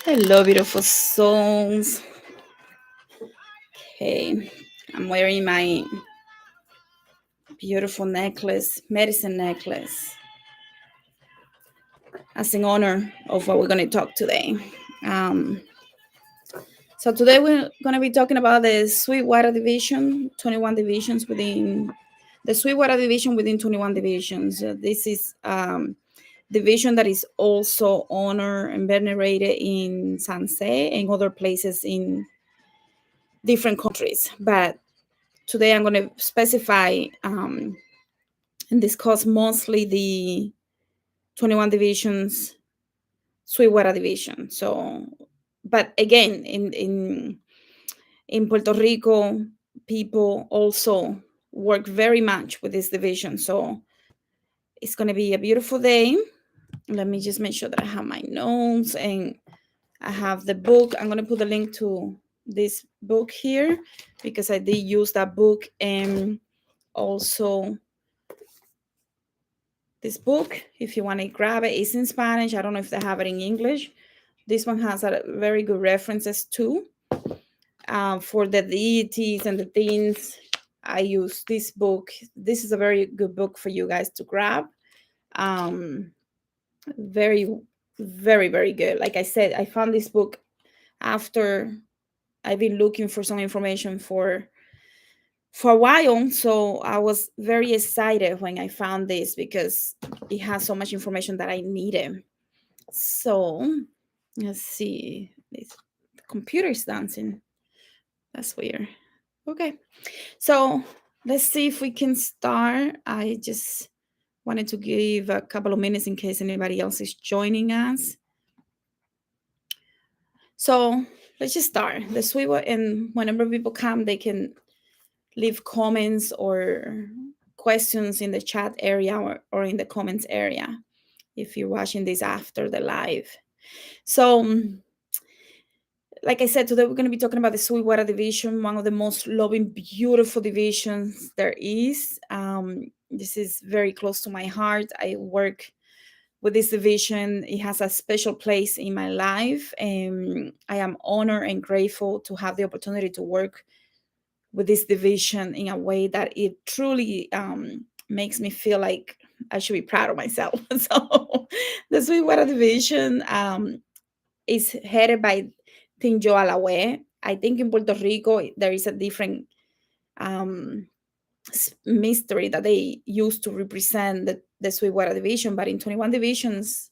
Hello, beautiful souls. Okay, I'm wearing my beautiful necklace, medicine necklace, as in honor of what we're going to talk today. Um, so today we're going to be talking about the Sweetwater Division, 21 divisions within the Sweetwater Division within 21 divisions. This is division that is also honored and venerated in Sansei and other places in different countries, but today I'm going to specify and discuss mostly the 21 divisions, Sweetwater division. So, but again, in Puerto Rico, people also work very much with this division. So it's going to be a beautiful day. Let me just make sure that I have my notes and I have the book. I'm going to put the link to this book here because I did use that book, and also this book, if you want to grab it, is in Spanish. I don't know if they have it in English. This one has a very good references too. For the deities and the things, I use this book. This is a very good book for you guys to grab. Very, very, very good. Like I said, I found this book after I've been looking for some information for a while. So I was very excited when I found this because it has so much information that I needed. So let's see. The computer is dancing. That's weird. Okay. So let's see if we can start. I just wanted to give a couple of minutes in case anybody else is joining us. So let's just start. The sweet, and whenever people come, they can leave comments or questions in the chat area or in the comments area if you're watching this after the live. So, like I said, today we're going to be talking about the Sweetwater Division, one of the most loving, beautiful divisions there is. This is very close to my heart. I work with this division. It has a special place in my life, and I am honored and grateful to have the opportunity to work with this division in a way that it truly makes me feel like I should be proud of myself. So the Sweetwater Division is headed by Tinjo Alawe. I think in Puerto Rico there is a different mystery that they use to represent the Sweetwater Division, but in 21 divisions,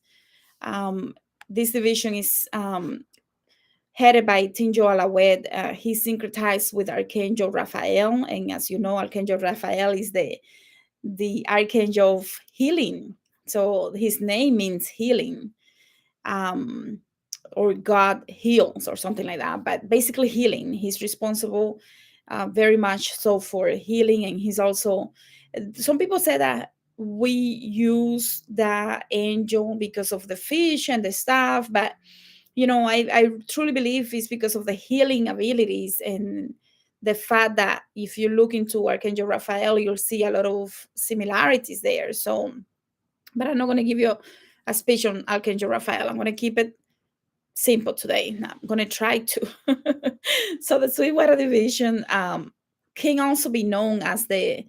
this division is headed by Tinjo Alawed. He's syncretized with Archangel Raphael, and as you know, Archangel Raphael is the Archangel of healing. So his name means healing, or God heals, or something like that. But basically, healing. He's responsible very much so for healing, and he's also. Some people say that we use the angel because of the fish and the stuff, but I truly believe it's because of the healing abilities and the fact that if you look into Archangel Raphael, you'll see a lot of similarities there. So, but I'm not going to give you a speech on Archangel Raphael. I'm going to keep it simple today. I'm going to try to. So the Sweetwater Division can also be known as the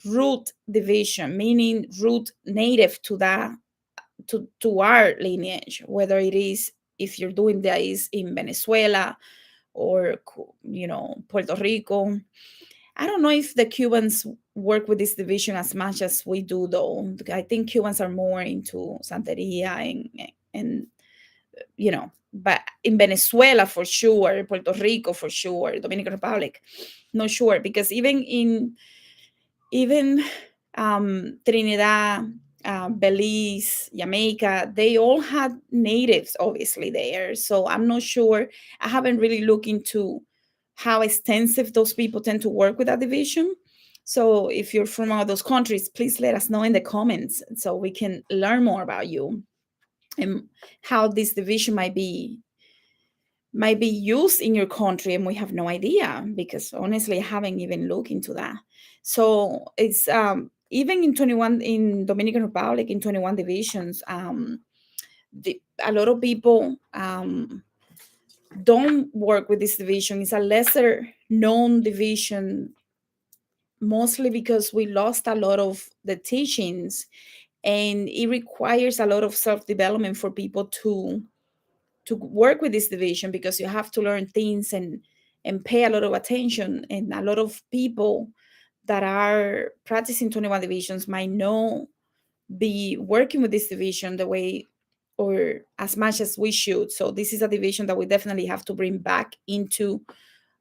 root division, meaning root native to that to our lineage, whether it is if you're doing this in Venezuela or Puerto Rico. I don't know if the Cubans work with this division as much as we do, though. I think Cubans are more into Santeria and but in Venezuela for sure, Puerto Rico for sure, Dominican Republic, not sure, because even Trinidad, Belize, Jamaica, they all had natives obviously there. So I'm not sure. I haven't really looked into how extensive those people tend to work with that division. So if you're from one of those countries, please let us know in the comments so we can learn more about you and how this division might be used in your country, and we have no idea because honestly I haven't even looked into that. So it's even in 21 in Dominican Republic, in 21 divisions, a lot of people don't work with this division. It's a lesser known division, mostly because we lost a lot of the teachings, and it requires a lot of self-development for people to work with this division, because you have to learn things and pay a lot of attention. And a lot of people that are practicing 21 divisions might not be working with this division the way or as much as we should. So this is a division that we definitely have to bring back into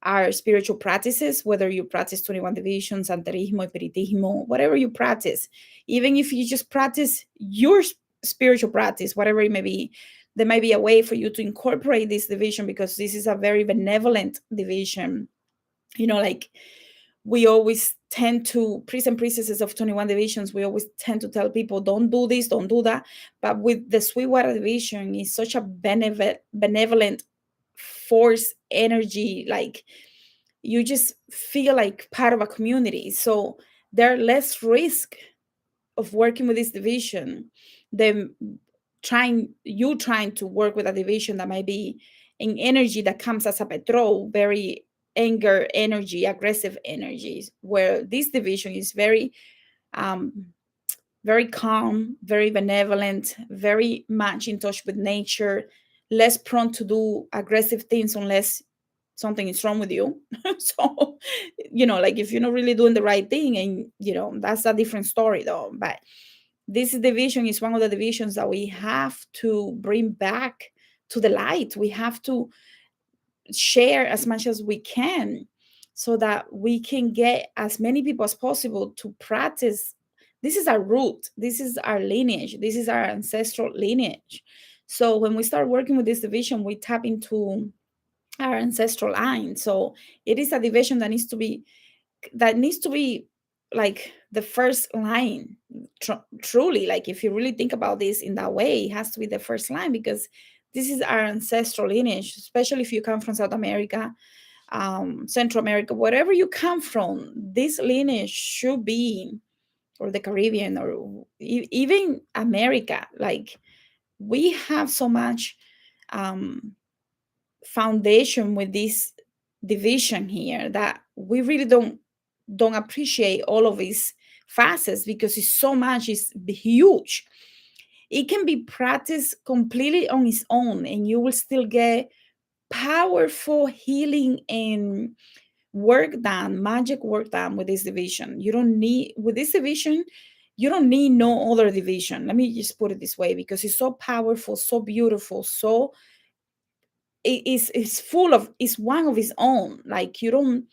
our spiritual practices, whether you practice 21 divisions, Santerismo, Espiritismo, whatever you practice. Even if you just practice your spiritual practice, whatever it may be, there might be a way for you to incorporate this division, because this is a very benevolent division. Like, we always tend to, priests and priestesses of 21 divisions, we always tend to tell people, don't do this, don't do that. But with the Sweetwater division, it's such a benevolent force energy. Like, you just feel like part of a community. So there are less risk of working with this division than trying to work with a division that might be an energy that comes as a patrol, very anger energy, aggressive energies, where this division is um very calm, very benevolent, very much in touch with nature, less prone to do aggressive things unless something is wrong with you. So, like, if you're not really doing the right thing, and that's a different story though. But this division is one of the divisions that we have to bring back to the light. We have to share as much as we can, so that we can get as many people as possible to practice. This is our root, this is our lineage, this is our ancestral lineage. So when we start working with this division, we tap into our ancestral line. So it is a division that needs to be like the first line. Truly, like, if you really think about this in that way, it has to be the first line, because this is our ancestral lineage, especially if you come from South America, Central America, wherever you come from. This lineage should be, or the Caribbean, or even America. Like, we have so much um, foundation with this division here, that we really don't appreciate all of these facets, because it's so much, it's huge. It can be practiced completely on its own, and you will still get powerful healing and work done, magic work done with this division. You don't need, with this division, you don't need no other division. Let me just put it this way, because it's so powerful, so beautiful, so it's full of, it's one of its own. Like, you don't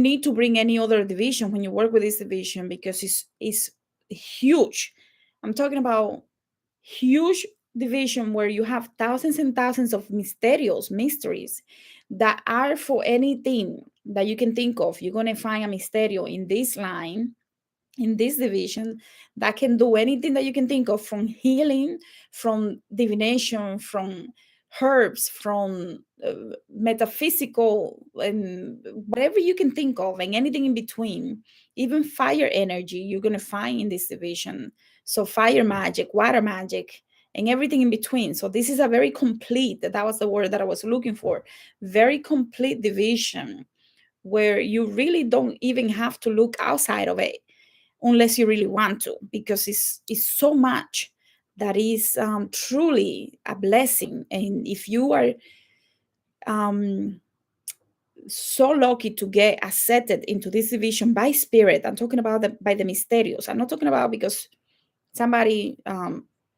need to bring any other division when you work with this division, because it's huge. I'm talking about huge division, where you have thousands and thousands of mysteries that are, for anything that you can think of, you're going to find a mysterio in this line, in this division, that can do anything that you can think of, from healing, from divination, from herbs, from metaphysical, and whatever you can think of, and anything in between. Even fire energy you're going to find in this division. So fire magic, water magic, and everything in between. So this is a very complete, that was the word that I was looking for, very complete division, where you really don't even have to look outside of it, unless you really want to, because it's so much that is truly a blessing. And if you are um, so lucky to get accepted into this division by spirit, I'm talking about by the mysterious. I'm not talking about because somebody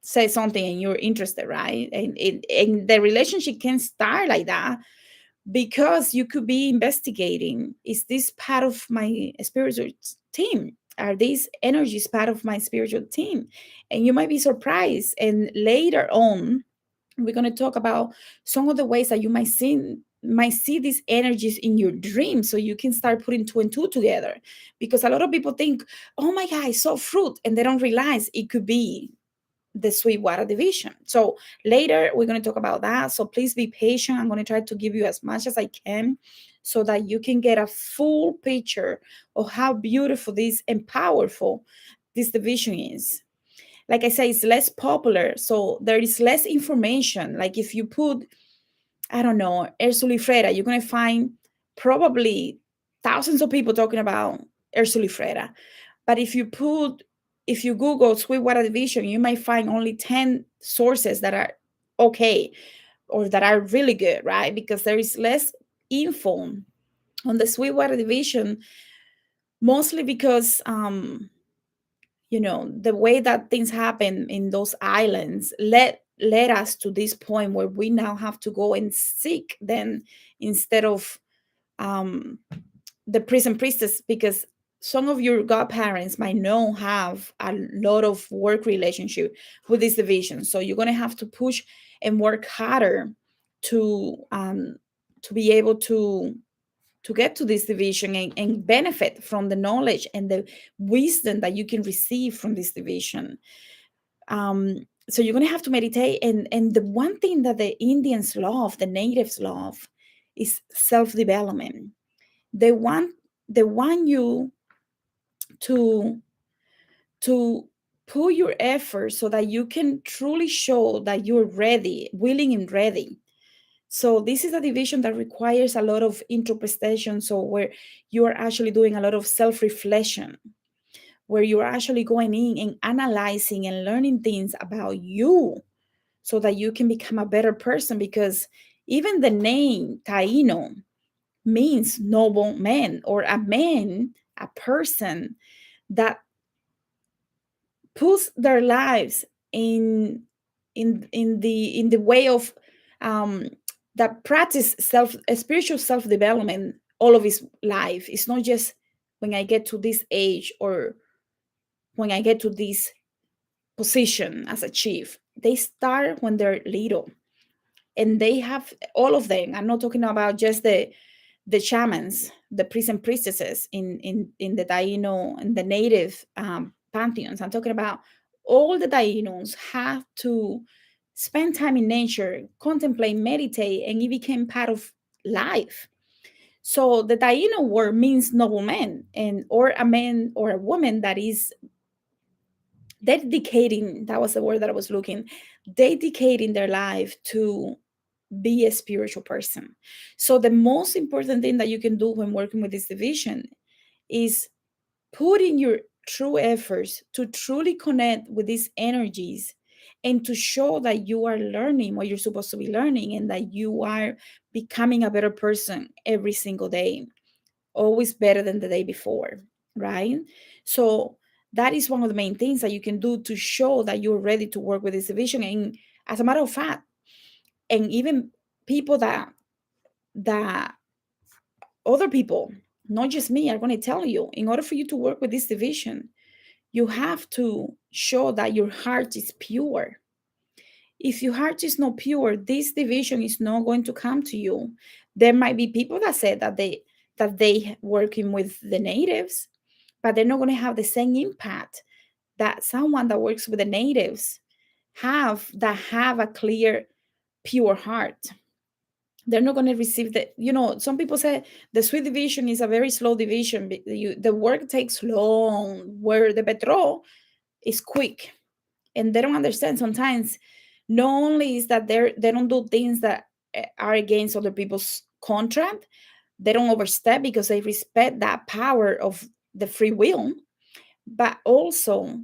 says something and you're interested, right? And the relationship can start like that, because you could be investigating, is this part of my spiritual team? Are these energies part of my spiritual team? And you might be surprised. And later on, we're going to talk about some of the ways that you might see these energies in your dreams, so you can start putting two and two together. Because a lot of people think, oh my god, I saw fruit, and they don't realize it could be the Sweetwater division. So later we're going to talk about that. So please be patient. I'm going to try to give you as much as I can, so that you can get a full picture of how beautiful this and powerful this division is. Like I say, it's less popular, so there is less information. Like, if you put I don't know, Ersulifreda, you're going to find probably thousands of people talking about Ersulifreda. But if you Google Sweetwater Division, you might find only 10 sources that are okay or that are really good, right? Because there is less info on the Sweetwater Division, mostly because the way that things happen in those islands led us to this point where we now have to go and seek them instead of um the priest and priestess, because some of your godparents might not have a lot of work relationship with this division, so you're going to have to push and work harder to be able to get to this division and benefit from the knowledge and the wisdom that you can receive from this division. So you're going to have to meditate, and the one thing that the Indians love, the natives love, is self-development. They want you to to put your effort so that you can truly show that you're ready, willing and ready. So this is a division that requires a lot of introspection. So where you are actually doing a lot of self-reflection, where you're actually going in and analyzing and learning things about you so that you can become a better person. Because even the name Taino means noble man, or a man, a person that puts their lives in the way of um that practice spiritual self-development all of his life. It's not just when I get to this age or when I get to this position as a chief. They start when they're little, and they have all of them. I'm not talking about just the shamans, the priests and priestesses in the Taino and the native pantheons. I'm talking about all the Tainos have to spend time in nature, contemplate, meditate, and it became part of life. So the Taino word means noble man, and or a man or a woman that is dedicating. That was the word that I was looking. Dedicating their life to be a spiritual person. So the most important thing that you can do when working with this division is put in your true efforts to truly connect with these energies and to show that you are learning what you're supposed to be learning and that you are becoming a better person every single day, always better than the day before, right? So that is one of the main things that you can do to show that you're ready to work with this division. And as a matter of fact, and even people that other people, not just me, are going to tell you, in order for you to work with this division, you have to show that your heart is pure. If your heart is not pure, this division is not going to come to you. There might be people that say that they working with the natives, but they're not going to have the same impact that someone that works with the natives have a clear, pure heart. They're not going to receive some people say the sweet division is a very slow division. The work takes long, where the petrol is quick. And they don't understand sometimes. Not only is that they don't do things that are against other people's contract, they don't overstep because they respect that power of the free will. But also,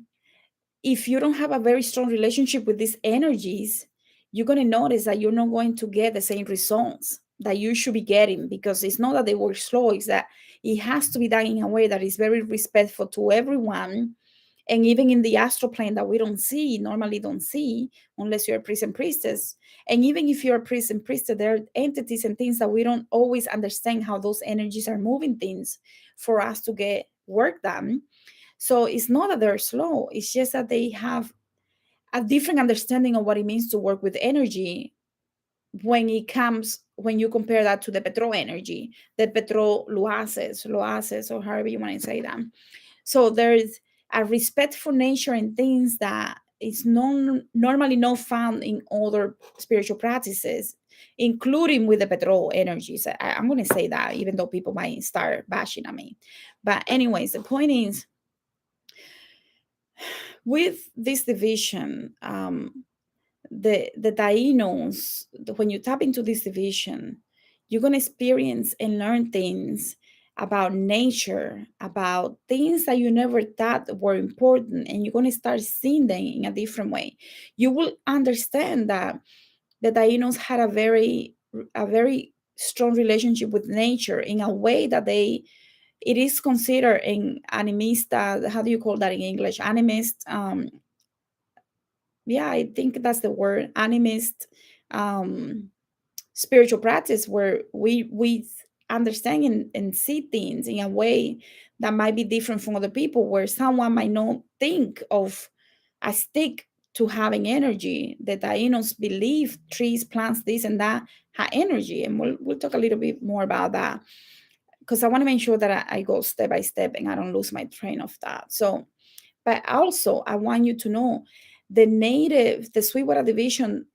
if you don't have a very strong relationship with these energies, you're going to notice that you're not going to get the same results that you should be getting, because it's not that they work slow, it's that it has to be done in a way that is very respectful to everyone. And even in the astral plane that we normally don't see, unless you're a priest and priestess. And even if you're a priest and priestess, there are entities and things that we don't always understand how those energies are moving things for us to get work done. So it's not that they're slow, it's just that they have a different understanding of what it means to work with energy when you compare that to the petrol energy, the petrol loases, or however you want to say that. So there is a respect for nature and things that is normally not found in other spiritual practices, including with the petrol energies. I'm going to say that, even though people might start bashing on me. But anyways, the point is, with this division, the Tainos, when you tap into this division, you're going to experience and learn things about nature, about things that you never thought were important, and you're going to start seeing them in a different way. You will understand that the Tainos had a very strong relationship with nature in a way that it is considered in animista. How do you call that in English? Animist. Yeah, I think that's the word, animist, um, spiritual practice, where we understand and see things in a way that might be different from other people, where someone might not think of a stick to having energy. The Tainos believe trees, plants, this and that have energy, and we'll talk a little bit more about that, because I want to make sure that I go step by step and I don't lose my train of thought. So, but also I want you to know the Sweetwater division.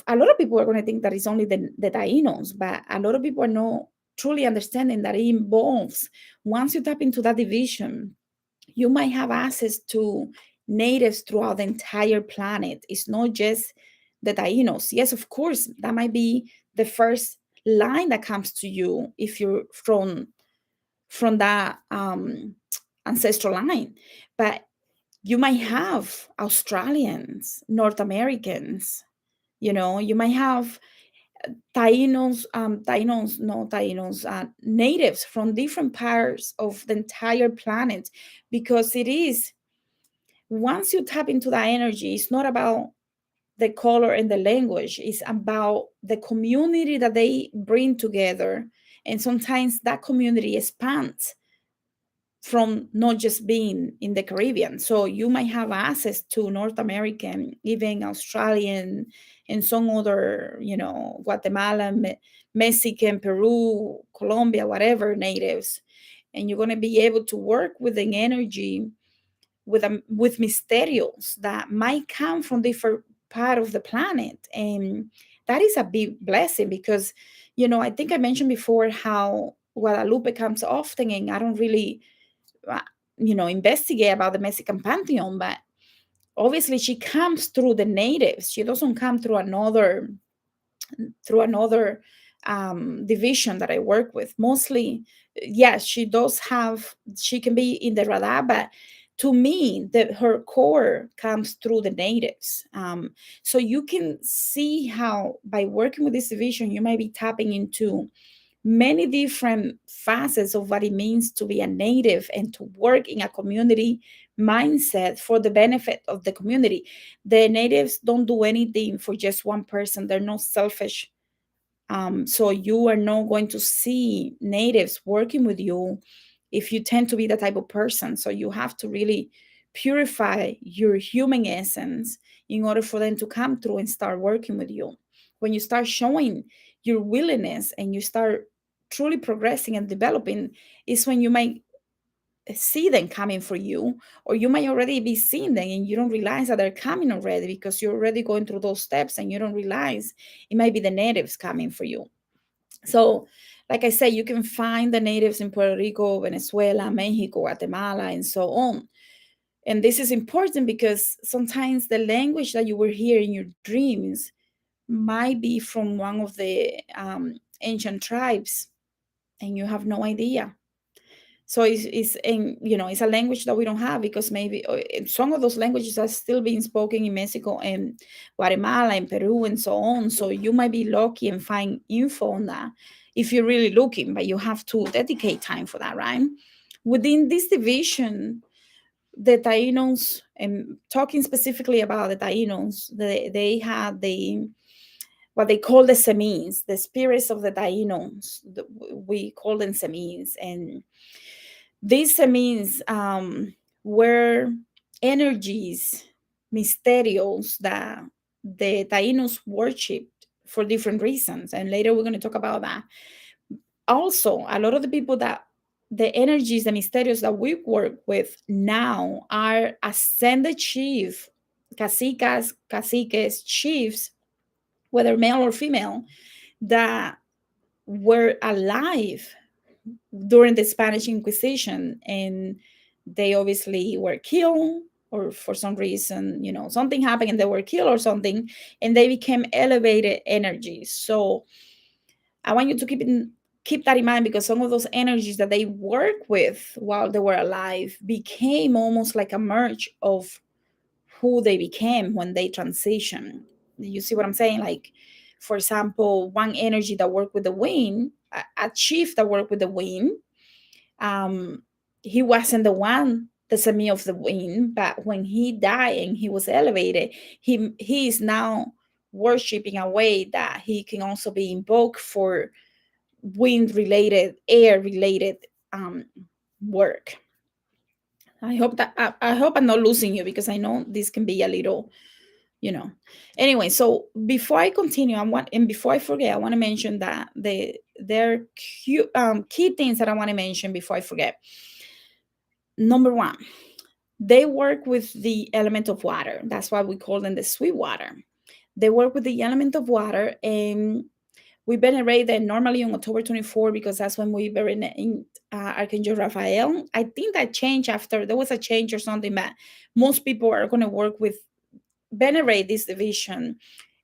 A lot of people are going to think that it's only the Tainos, but a lot of people are not truly understanding that it involves, once you tap into that division, you might have access to natives throughout the entire planet. It's not just the Tainos. Yes, of course, that might be the first line that comes to you if you're from that ancestral line, but you might have Australians, North Americans, you might have natives from different parts of the entire planet, because it is, once you tap into that energy, it's not about the color and the language, it's about the community that they bring together. And sometimes that community expands from not just being in the Caribbean. So you might have access to North American, even Australian, and some other, Guatemalan, Mexican, Peru, Colombia, whatever natives. And you're going to be able to work with an energy, with mysterios that might come from different part of the planet. And that is a big blessing, because, I think I mentioned before how Guadalupe comes often, and I don't really uh, investigate about the Mexican pantheon, but obviously she comes through the natives. She doesn't come through another division that I work with. Mostly, yes, she can be in the radar, but to me, her core comes through the natives. So you can see how by working with this division, you might be tapping into many different facets of what it means to be a native and to work in a community mindset for the benefit of the community. The natives don't do anything for just one person, they're not selfish. So you are not going to see natives working with you if you tend to be the type of person. So you have to really purify your human essence in order for them to come through and start working with you. When you start showing your willingness and you start truly progressing and developing, is when you might see them coming for you, or you might already be seeing them and you don't realize that they're coming already, because you're already going through those steps and you don't realize it might be the natives coming for you. So, like I said, you can find the natives in Puerto Rico, Venezuela, Mexico, Guatemala, and so on. And this is important because sometimes the language that you will hear in your dreams might be from one of the ancient tribes, and you have no idea. So it's a language that we don't have, because maybe some of those languages are still being spoken in Mexico and Guatemala and Peru and so on. So you might be lucky and find info on that if you're really looking, but you have to dedicate time for that, right? Within this division, the Tainos, and talking specifically about the Tainos, they have what they call the cemis, the spirits of the Tainos. We call them cemis, and this means were energies, mysterios that the Tainos worshipped for different reasons. And later we're going to talk about that. Also, a lot of the people that the energies, the mysterios that we work with now are ascended chief, caciques, caciques, chiefs, whether male or female, that were alive during the Spanish Inquisition, and they obviously were killed or for some reason, something happened and they were killed or something, and they became elevated energies. So I want you to keep that in mind, because some of those energies that they work with while they were alive became almost like a merge of who they became when they transition. You see what I'm saying? Like, for example, one energy that worked with the wind, a chief that worked with the wind, um, he wasn't the one, the semi of the wind, but when he died and he was elevated, he is now worshiping a way that he can also be invoked for wind related, air related work. I hope I'm not losing you, because I know this can be a little, you know. Anyway, so before I continue, and before I forget, I want to mention that there are key things that I want to mention before I forget. Number one, they work with the element of water. That's why we call them the sweet water. They work with the element of water, and we venerate them normally on October 24, because that's when we venerate Archangel Raphael. I think that changed after there was a change or something, but most people are going to work with venerate this division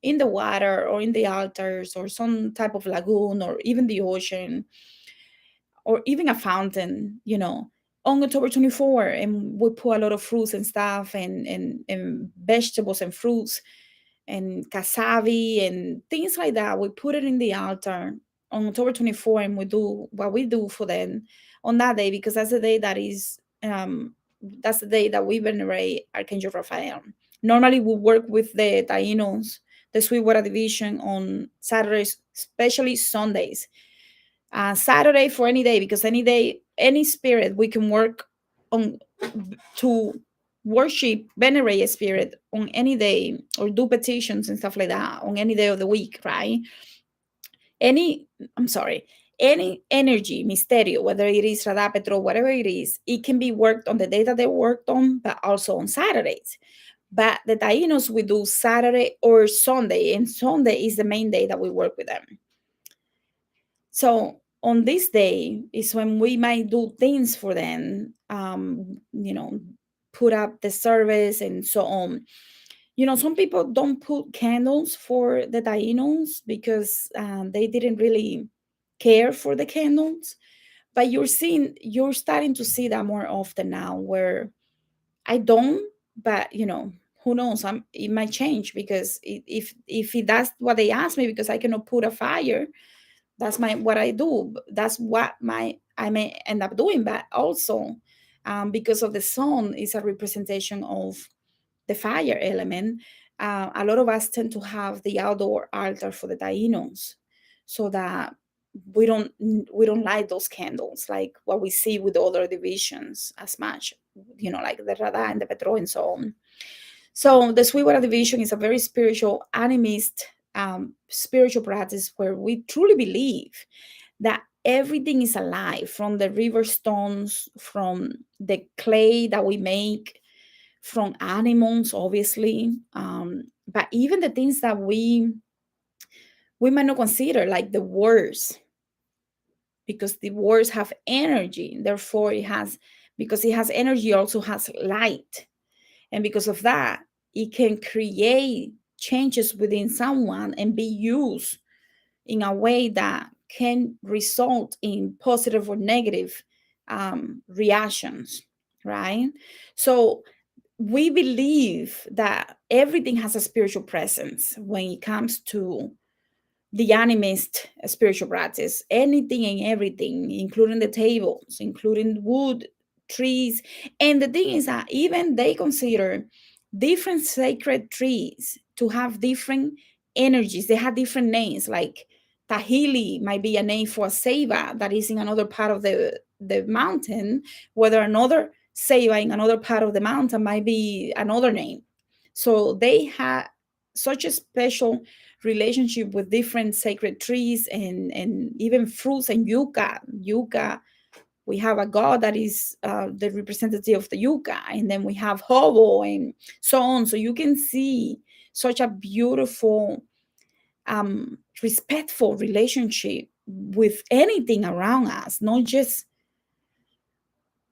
in the water or in the altars or some type of lagoon or even the ocean or even a fountain, on October 24. And we put a lot of fruits and stuff, and vegetables and fruits and cassava and things like that. We put it in the altar on October 24, and we do what we do for them on that day, because that's the day that's the day that we venerate Archangel Raphael. Normally, we work with the Taínos, the Sweetwater Division, on Saturdays, especially Sundays. Saturday for any day, because any day, any spirit we can work on to worship, venerate a spirit on any day, or do petitions and stuff like that on any day of the week, right? Any, I'm sorry, any energy, misterio, whether it is Radapetro, whatever it is, it can be worked on the day that they worked on, but also on Saturdays. But the Taínos, we do Saturday or Sunday, and Sunday is the main day that we work with them. So on this day is when we might do things for them, put up the service and so on. Some people don't put candles for the Taínos, because they didn't really care for the candles. But you're starting to see that more often now, where I don't, but who knows? It might change, because if that's what they ask me, because I cannot put a fire, that's what I do. That's what I may end up doing. But also, because of the sun is a representation of the fire element, a lot of us tend to have the outdoor altar for the Taínos, so that we don't light those candles like what we see with other divisions as much, like the Rada and the Petro and so on. So the Sweetwater division is a very spiritual, animist, spiritual practice, where we truly believe that everything is alive, from the river stones, from the clay that we make, from animals, obviously, but even the things that we might not consider, like the words, because the words have energy. Therefore, because it has energy, also has light. And because of that, it can create changes within someone and be used in a way that can result in positive or negative reactions, right? So we believe that everything has a spiritual presence when it comes to the animist spiritual practice. Anything and everything, including the tables, including wood, trees. And the thing is that even they consider different sacred trees to have different energies. They have different names, like Tahili might be a name for a ceiba that is in another part of the mountain, whether another ceiba in another part of the mountain might be another name. So they have such a special relationship with different sacred trees, and even fruits, and yucca. We have a god that is the representative of the yucca, and then we have hobo and so on. So you can see such a beautiful, respectful relationship with anything around us, not just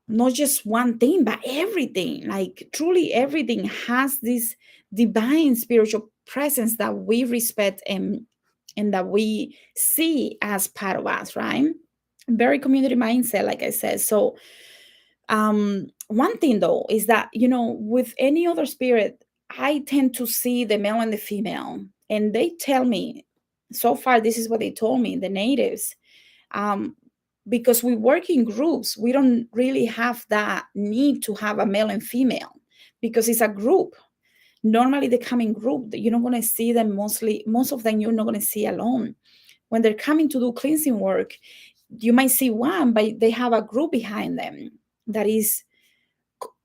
not just one thing, but everything. Like truly everything has this divine spiritual presence that we respect and that we see as part of us, right? Very community mindset, like I said. So one thing though is that, with any other spirit, I tend to see the male and the female, and they tell me, so far this is what they told me, the natives, um, because we work in groups, we don't really have that need to have a male and female because it's a group. Normally they come in group. You're not going to see them mostly. Most of them you're not going to see alone. When they're coming to do cleansing work, you might see one, but they have a group behind them that is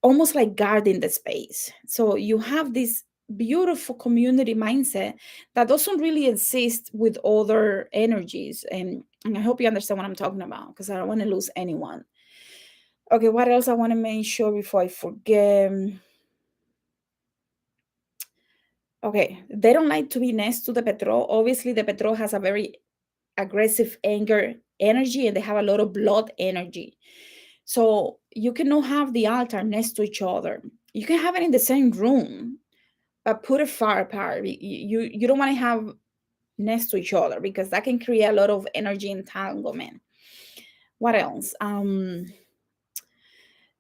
almost like guarding the space. So you have this beautiful community mindset that doesn't really exist with other energies. And I hope you understand what I'm talking about because I don't want to lose anyone. Okay, what else I want to make sure before I forget? Okay, they don't like to be next to the Petro. Obviously, the Petro has a very aggressive anger energy and they have a lot of blood energy. So you cannot have the altar next to each other. You can have it in the same room, but put it far apart. You don't want to have next to each other because that can create a lot of energy entanglement. What else?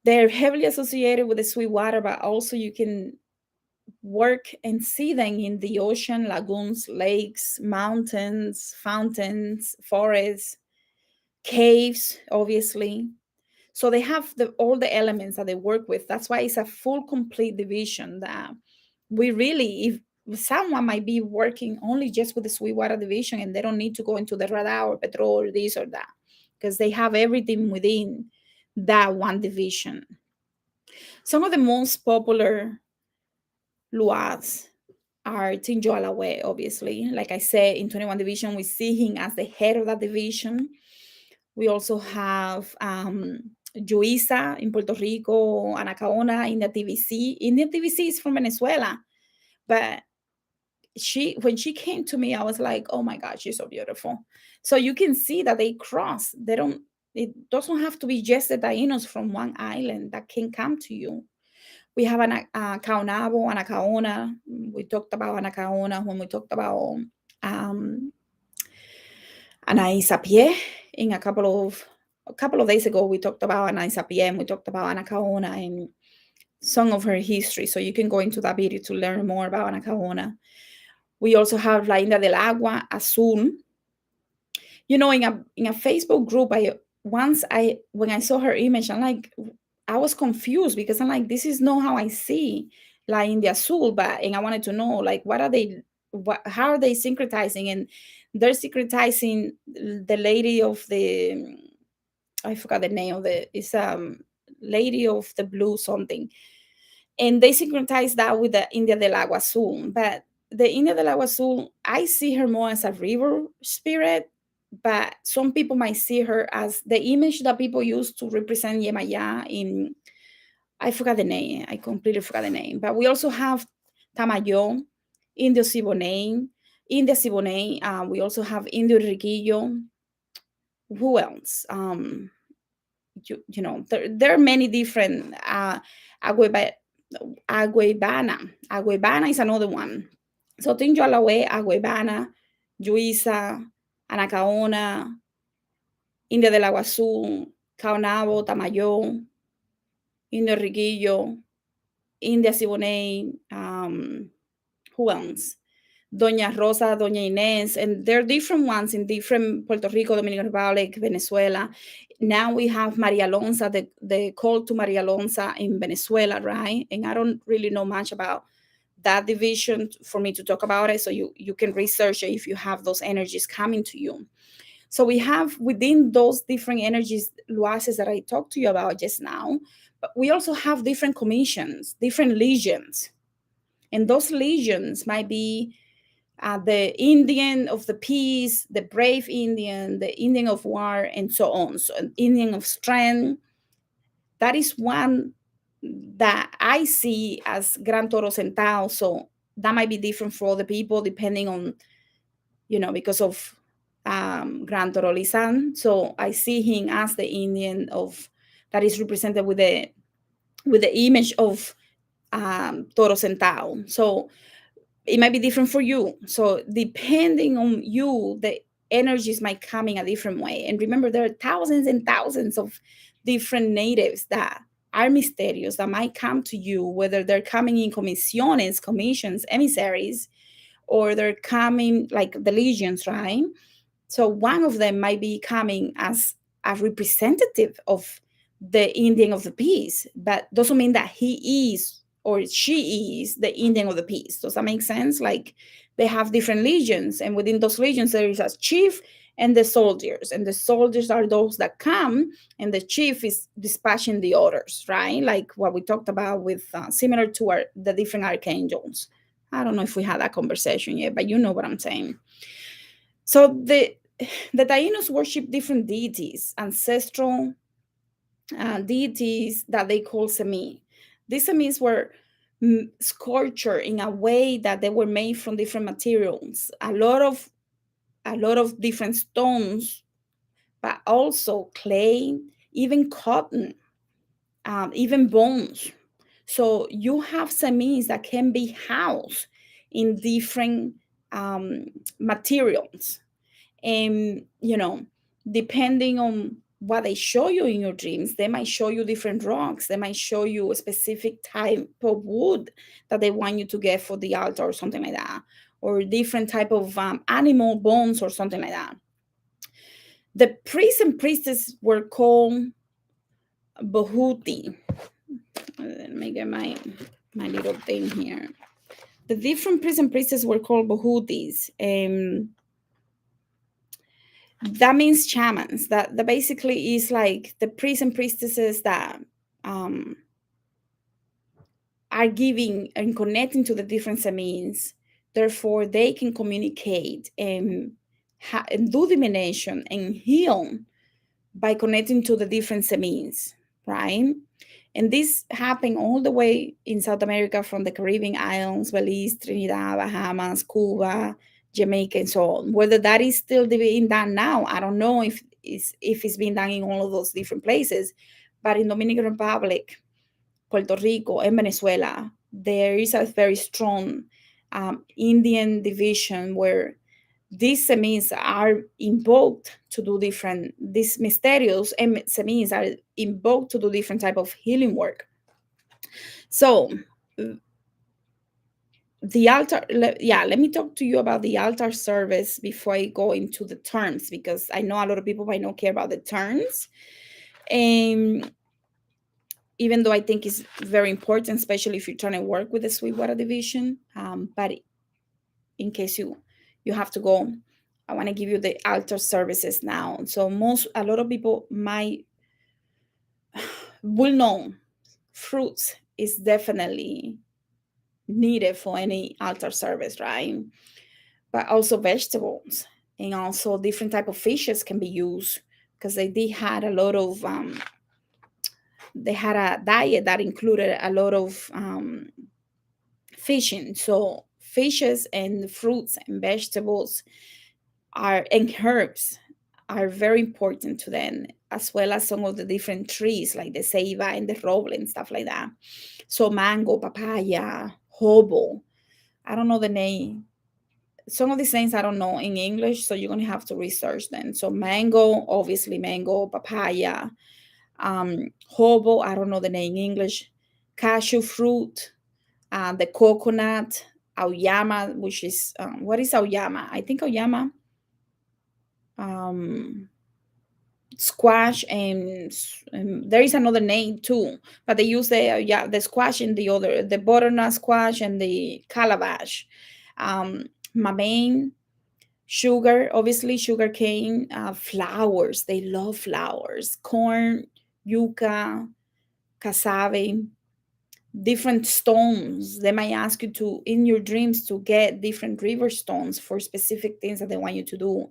They're heavily associated with the sweet water, but also you can work and see them in the ocean, lagoons, lakes, mountains, fountains, forests, caves, obviously. So they have all the elements that they work with. That's why it's a full, complete division that we really, if someone might be working only just with the Sweetwater division and they don't need to go into the radar or petrol or this or that, because they have everything within that one division. Some of the most popular luas are Tinjo Alawe, obviously. Like I said, in 21 division, we see him as the head of that division. We also have Juisa in Puerto Rico, Anacaona in the TVC. Indian TVC is from Venezuela, but when she came to me, I was like, oh my God, she's so beautiful. So you can see that they cross. It doesn't have to be just the Tainos from one island that can come to you. We have Kaunabo, Anacaona. We talked about Anacaona when we talked about um, Anaisapie in a couple of days ago. We talked about Anaisapie and we talked about Anacaona and some of her history. So you can go into that video to learn more about Anacaona. We also have La India del Agua, Azul. In a Facebook group, when I saw her image, I was confused because I'm like, this is not how I see La India Azul, and I wanted to know, like, how are they syncretizing? And they're syncretizing the lady of the, I forgot the name of it's lady of the blue something, and they syncretize that with the India del Agua Azul. But the India del Agua Azul, I see her more as a river spirit, but some people might see her as the image that people use to represent Yemaya in, I forgot the name. I completely forgot the name. But we also have Tamayo, Indio Siboney, India Siboney. We also have Indio Riquillo. Who else? There are many different Agueba, Aguebana is another one. So Tinjo Alawe, Aguebana, Juisa, Anacaona, India del Agua Azul, Caonabo, Tamayo, Indio Riquillo, India Siboney, who else? Doña Rosa, Doña Inés, and there are different ones in different Puerto Rico, Dominican Republic, Venezuela. Now we have Maria Alonza, the call to Maria Alonza in Venezuela, right? And I don't really know much about that division for me to talk about it. So you can research it if you have those energies coming to you. So we have within those different energies, luases that I talked to you about just now, but we also have different commissions, different legions. And those legions might be the Indian of the peace, the brave Indian, the Indian of war, and so on. So an Indian of strength. That is one that I see as Gran Toro Sentao. So that might be different for other people depending on, because of Gran Toro Lisan. So I see him as the Indian of that is represented with the image of Toro Centao. So it might be different for you. So depending on you, the energies might come in a different way. And remember, there are thousands and thousands of different natives that are mysterious that might come to you, whether they're coming in comisiones, commissions, emissaries, or they're coming like the legions, right? So one of them might be coming as a representative of the Indian of the peace, but doesn't mean that he is or she is the Indian of the peace. Does that make sense? Like they have different legions, and within those legions, there is a chief and the soldiers. And the soldiers are those that come, and the chief is dispatching the others, right? Like what we talked about with similar to the different archangels. I don't know if we had that conversation yet, but you know what I'm saying. So the Taínos worship different deities, ancestral deities that they call semi. These semis were sculptured in a way that they were made from different materials. A lot of different stones, but also clay, even cotton, even bones. So you have semis that can be housed in different materials. And depending on what they show you in your dreams, they might show you different rocks, they might show you a specific type of wood that they want you to get for the altar or something like that, or different type of animal bones or something like that. The priests and priestesses were called Bohuti. Let me get my little thing here. The different priests and priestesses were called Bohutis. That means shamans. That basically is like the priests and priestesses that are giving and connecting to the different semins. Therefore, they can communicate and do divination and heal by connecting to the different semins, right? And this happened all the way in South America, from the Caribbean islands, Belize, Trinidad, Bahamas, Cuba, Jamaica, and so on. Whether that is still being done now, I don't know if it's being done in all of those different places. But in Dominican Republic, Puerto Rico, and Venezuela, there is a very strong Indian division where these semis are invoked to do different, these mysterious semis are invoked to do different type of healing work. So the altar, let me talk to you about the altar service before I go into the terms, because I know a lot of people might not care about the terms. And even though I think it's very important, especially if you're trying to work with the Sweetwater division. But in case you have to go, I want to give you the altar services now. So a lot of people will know fruits is definitely needed for any altar service, right? But also vegetables, and also different type of fishes can be used, because they had a lot of they had a diet that included a lot of fishing. So fishes and fruits and vegetables and herbs are very important to them, as well as some of the different trees like the ceiba and the roble and stuff like that. So mango, papaya, hobo. I don't know the name. Some of these names I don't know in English, so you're gonna have to research them. So mango, obviously mango, papaya, hobo, I don't know the name in English, cashew fruit, the coconut, auyama, which is what is auyama? I think auyama, squash, and there is another name too, but they use the squash and the butternut squash and the calabash, mamey, sugar, obviously sugar cane, flowers. They love flowers, corn, yuca, cassave, different stones. They might ask you to, in your dreams, to get different river stones for specific things that they want you to do.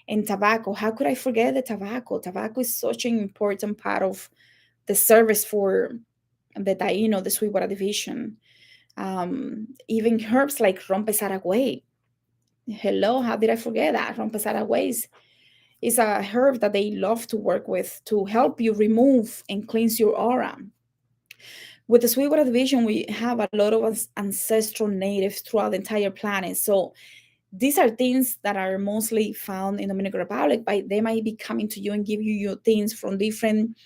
And tobacco, how could I forget the tobacco? Tobacco is such an important part of the service for the Taino, the Sweetwater division. Even herbs like rompesaragüey. Hello, how did I forget that? Rompesaragüey It's a herb that they love to work with to help you remove and cleanse your aura. With the Sweetwater division, we have a lot of ancestral natives throughout the entire planet. So these are things that are mostly found in Dominican Republic, but they might be coming to you and give you your things from different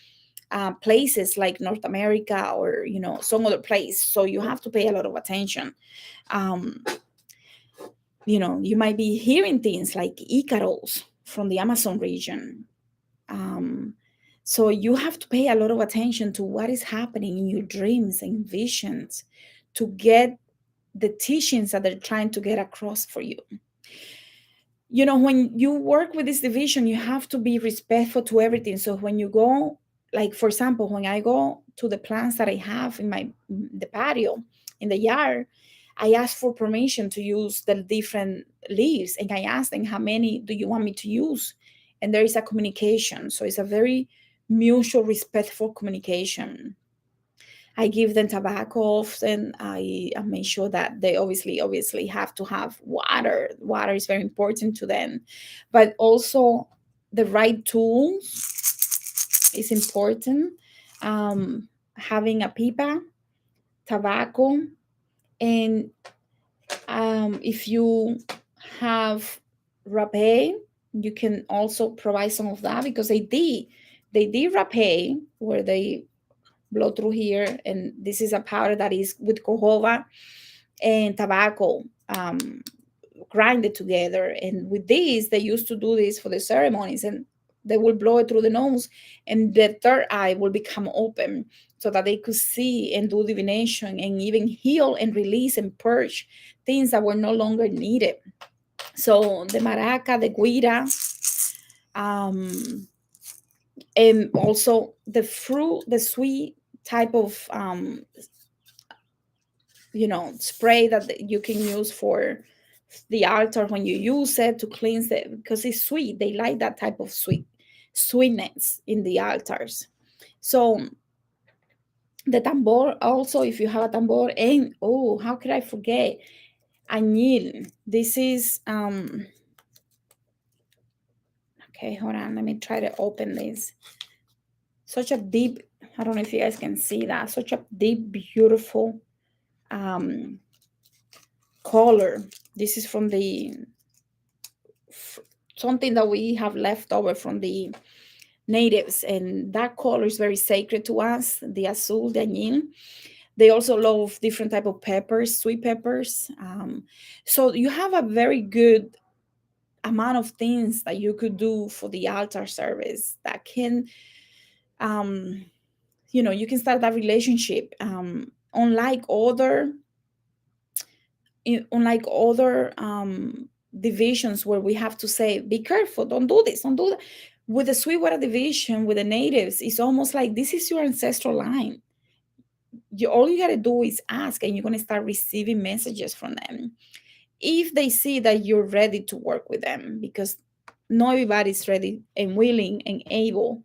places like North America or some other place. So you have to pay a lot of attention. Um, you might be hearing things like Icaros from the Amazon region. Um, so you have to pay a lot of attention to what is happening in your dreams and visions to get the teachings that they're trying to get across for you. When you work with this division, you have to be respectful to everything. So when you go, like for example, when I go to the plants that I have in the patio, in the yard, I ask for permission to use the different leaves, and I ask them, how many do you want me to use? And there is a communication. So it's a very mutual, respectful communication. I give them tobacco often. I make sure that they obviously have to have water. Water is very important to them, but also the right tools is important. Having a pipa, tobacco, and if you have rapé, you can also provide some of that, because they did rapé where they blow through here, and this is a powder that is with cojoba and tobacco grinded together. And with this, they used to do this for the ceremonies, and they will blow it through the nose, and the third eye will become open so that they could see and do divination and even heal and release and purge things that were no longer needed. So the maraca, the guira, um, and also the fruit, the sweet type of spray that you can use for the altar when you use it to cleanse it, because it's sweet. They like that type of sweetness in the altars. So the tambor also, if you have a tambor, and oh, how could I forget añil? This is okay, hold on, let me try to open this. Such a deep, I don't know if you guys can see that, such a deep, beautiful color. This is from the something that we have left over from the natives, and that color is very sacred to us, the azul, the añil. They also love different type of peppers, sweet peppers. So you have a very good amount of things that you could do for the altar service that can you can start that relationship. Unlike other divisions where we have to say, be careful, don't do this, don't do that. With the Sweetwater division, with the natives, it's almost like this is your ancestral line. All you got to do is ask, and you're going to start receiving messages from them if they see that you're ready to work with them, because not everybody's ready and willing and able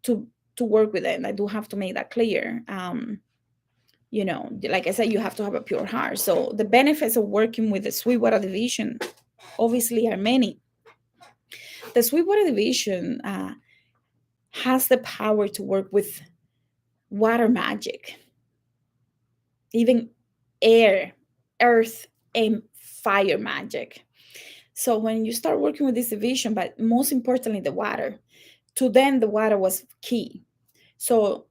to work with them. I do have to make that clear. Like I said, you have to have a pure heart. So the benefits of working with the Sweetwater division obviously are many. The Sweetwater division has the power to work with water magic, even air, earth, and fire magic. So when you start working with this division, but most importantly, the water, to them, the water was key. So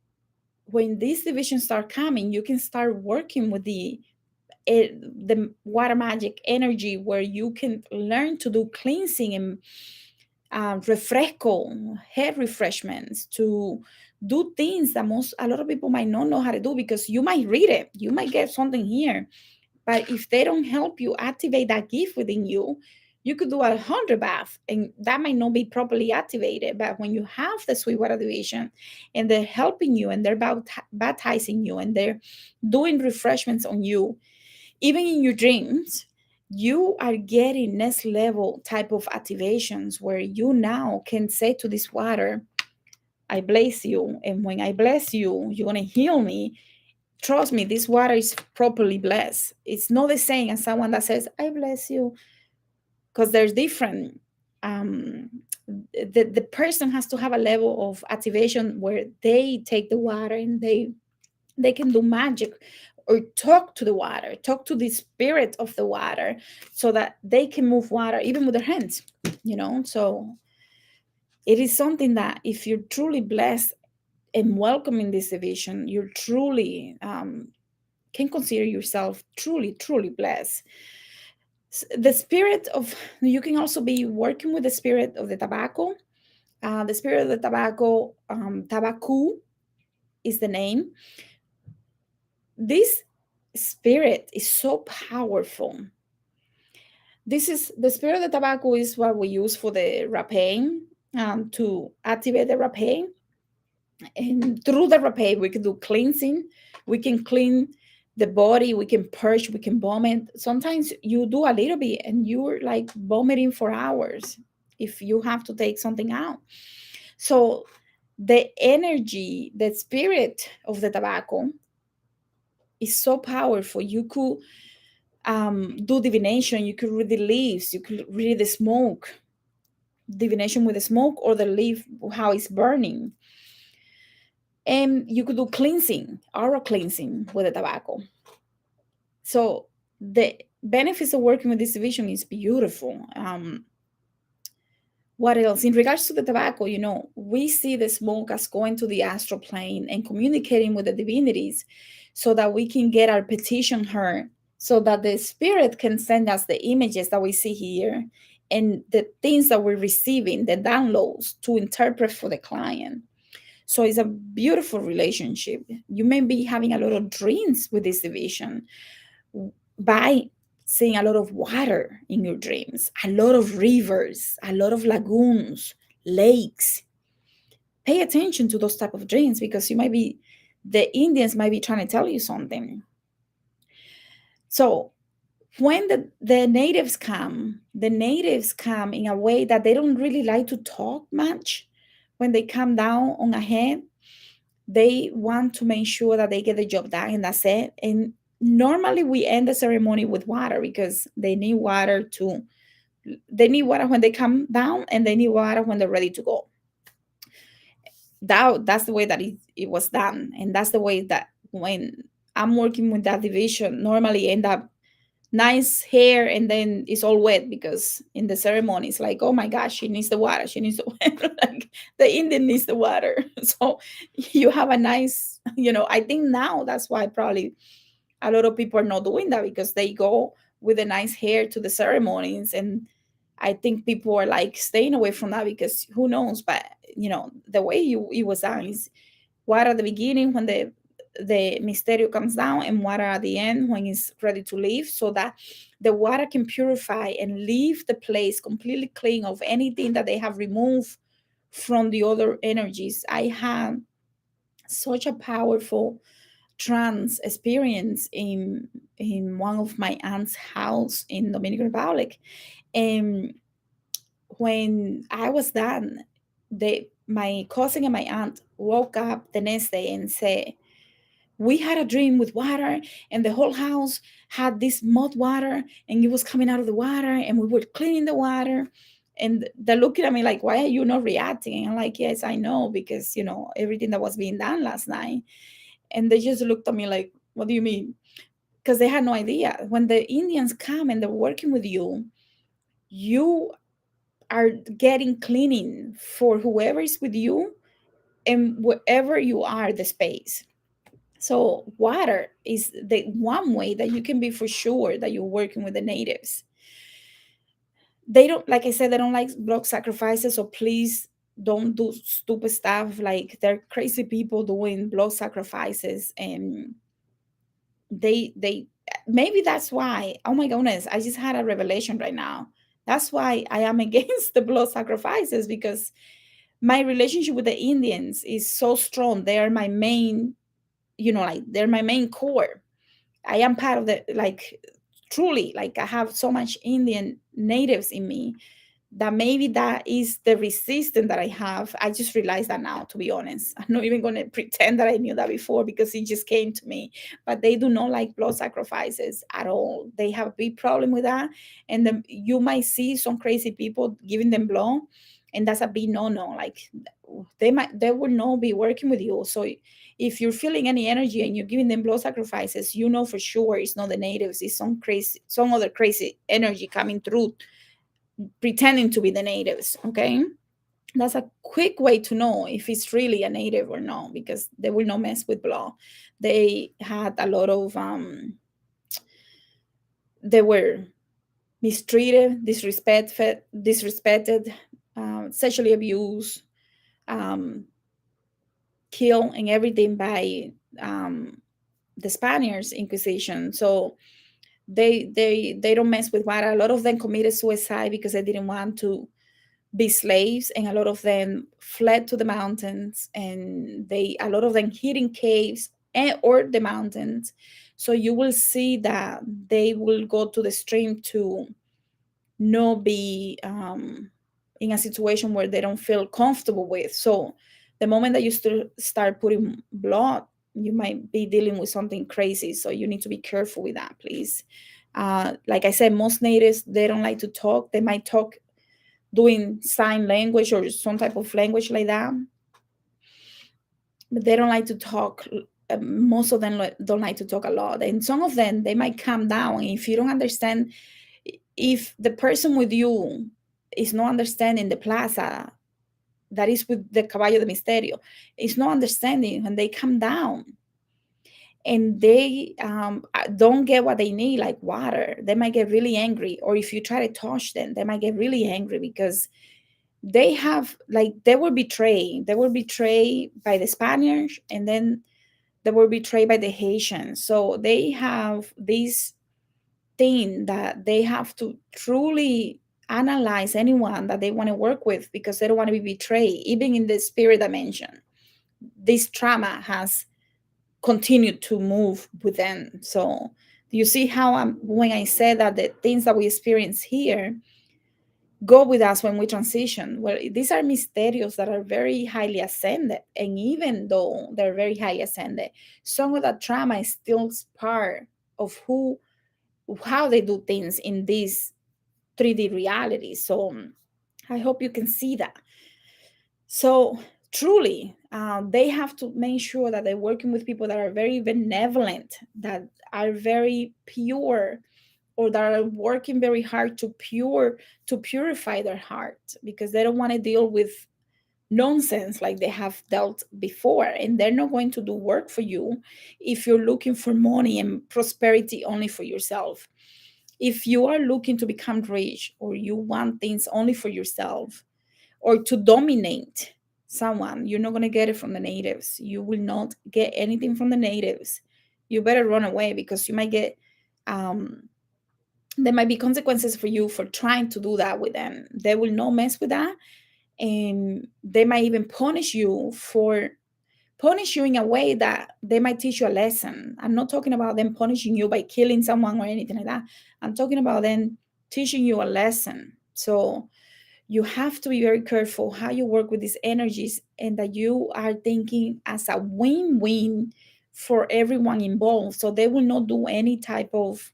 when these divisions start coming, you can start working with the water magic energy, where you can learn to do cleansing and refresco, head refreshments, to do things that a lot of people might not know how to do, because you might read it, you might get something here, but if they don't help you activate that gift within you, you could do 100 baths and that might not be properly activated. But when you have the Sweetwater division and they're helping you and they're baptizing you and they're doing refreshments on you, even in your dreams, you are getting next level type of activations where you now can say to this water, I bless you. And when I bless you, you're going to heal me. Trust me, this water is properly blessed. It's not the same as someone that says, I bless you, because there's different the person has to have a level of activation where they take the water and they can do magic or talk to the water, talk to the spirit of the water, so that they can move water even with their hands, so it is something that if you're truly blessed and welcome in this division, you're truly can consider yourself truly, truly blessed. The spirit of, you can also be working with the spirit of the tobacco. The spirit of the tobacco, tabacu is the name. This spirit is so powerful. This is the spirit of the tobacco is what we use for the rapine, to activate the rapine. And through the rapine, we can do cleansing. We can clean the body. We can purge. We can vomit. Sometimes you do a little bit, and you're like vomiting for hours if you have to take something out. So the energy, the spirit of the tobacco is so powerful. You could do divination. You could read the leaves. You could read the smoke, divination with the smoke or the leaf, how it's burning. And you could do cleansing, aura cleansing with the tobacco. So the benefits of working with this division is beautiful. What else? In regards to the tobacco, we see the smoke as going to the astral plane and communicating with the divinities so that we can get our petition heard, so that the spirit can send us the images that we see here and the things that we're receiving, the downloads to interpret for the client. So it's a beautiful relationship. You may be having a lot of dreams with this division by seeing a lot of water in your dreams, a lot of rivers, a lot of lagoons, lakes. Pay attention to those type of dreams, because the Indians might be trying to tell you something. So when the natives come in a way that they don't really like to talk much. When they come down on a head, they want to make sure that they get the job done, and that's it. And normally we end the ceremony with water, because they need water when they come down, and they need water when they're ready to go. That's the way that it was done. And that's the way that when I'm working with that division, normally end up nice hair, and then it's all wet, because in the ceremony it's like, oh my gosh, she needs the water, she needs the water. Like the Indian needs the water. So you have a nice, I think now that's why probably a lot of people are not doing that, because they go with a nice hair to the ceremonies. And I think people are like staying away from that, because who knows. But the way it was done is water at the beginning when the misterio comes down, and water at the end when it's ready to leave, so that the water can purify and leave the place completely clean of anything that they have removed from the other energies. I had such a powerful trance experience in one of my aunt's house in Dominican Republic. And when I was done, my cousin and my aunt woke up the next day and said, we had a dream with water, and the whole house had this mud water, and it was coming out of the water, and we were cleaning the water. And they're looking at me like, why are you not reacting? And I'm like, yes, I know, because everything that was being done last night. And they just looked at me like, what do you mean? Because they had no idea. When the Indians come and they're working with you, you are getting cleaning for whoever is with you and wherever you are, the space. So water is the one way that you can be for sure that you're working with the natives. They don't, like I said, they don't like blood sacrifices. So please don't do stupid stuff. Like they're crazy people doing blood sacrifices, and they maybe that's why. Oh my goodness, I just had a revelation right now. That's why I am against the blood sacrifices, because my relationship with the Indians is so strong. They are my main, like they're my main core. I am part of the, like, truly, like I have so much Indian natives in me that maybe that is the resistance that I have. I just realized that now, to be honest. I'm not even going to pretend that I knew that before, because it just came to me. But they do not like blood sacrifices at all. They have a big problem with that. And then you might see some crazy people giving them blood. and that's a big no-no. Like, they will not be working with you. So if you're feeling any energy and you're giving them blood sacrifices, you know for sure it's not the natives, it's some other crazy energy coming through pretending to be the natives. Okay, that's a quick way to know if it's really a native or not, because they will not mess with blood. They had a lot of they were mistreated, disrespected, sexually abused, um, killed, and everything by um, the Spaniards Inquisition. So they don't mess with water. A lot of them committed suicide because they didn't want to be slaves, and a lot of them fled to the mountains, and a lot of them hid in caves or the mountains. So you will see that they will go to the stream to not be in a situation where they don't feel comfortable with. So the moment that you start putting blood, you might be dealing with something crazy. So you need to be careful with that, please. Like I said, most natives, they don't like to talk. They might talk doing sign language or some type of language like that, but they don't like to talk. Most of them don't like to talk a lot, and some of them, they might calm down if you don't understand. If the person with you is not understanding the plaza, that is with the caballo de misterio, is not understanding, when they come down and they don't get what they need, like water, they might get really angry. Or if you try to touch them, they might get really angry, because they have, like, they were betrayed by the Spaniards, and then they were betrayed by the Haitians. So they have this thing that they have to truly analyze anyone that they want to work with, because they don't want to be betrayed. Even in the spirit dimension, this trauma has continued to move with them. So do you see how when I said that the things that we experience here go with us when we transition? Well, these are mysterios that are very highly ascended, and even though they're very highly ascended, some of that trauma is still part of how they do things in this 3D reality. So I hope you can see that. So truly, they have to make sure that they're working with people that are very benevolent, that are very pure, or that are working very hard to purify their heart, because they don't want to deal with nonsense like they have dealt before. And they're not going to do work for you if you're looking for money and prosperity only for yourself. If you are looking to become rich, or you want things only for yourself, or to dominate someone, you're not going to get it from the natives. You will not get anything from the natives. You better run away, because you might get um, there might be consequences for you for trying to do that with them. They will not mess with that, and they might even punish you in a way that they might teach you a lesson. I'm not talking about them punishing you by killing someone or anything like that. I'm talking about them teaching you a lesson. So you have to be very careful how you work with these energies, and that you are thinking as a win-win for everyone involved. So they will not do any type of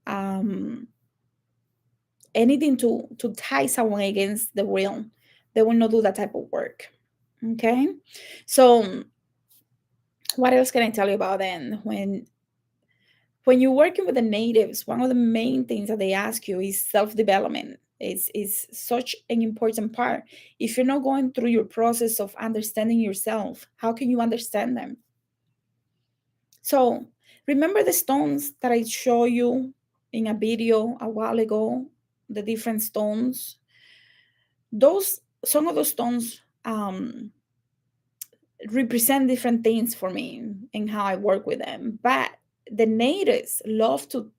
um, anything to tie someone against the realm. They will not do that type of work. Okay, so what else can I tell you about then? When you're working with the natives, one of the main things that they ask you is self-development. Is such an important part. If you're not going through your process of understanding yourself, how can you understand them? So remember the stones that I showed you in a video a while ago, the different stones. Those Some of those stones represent different things for me and how I work with them. But the natives love to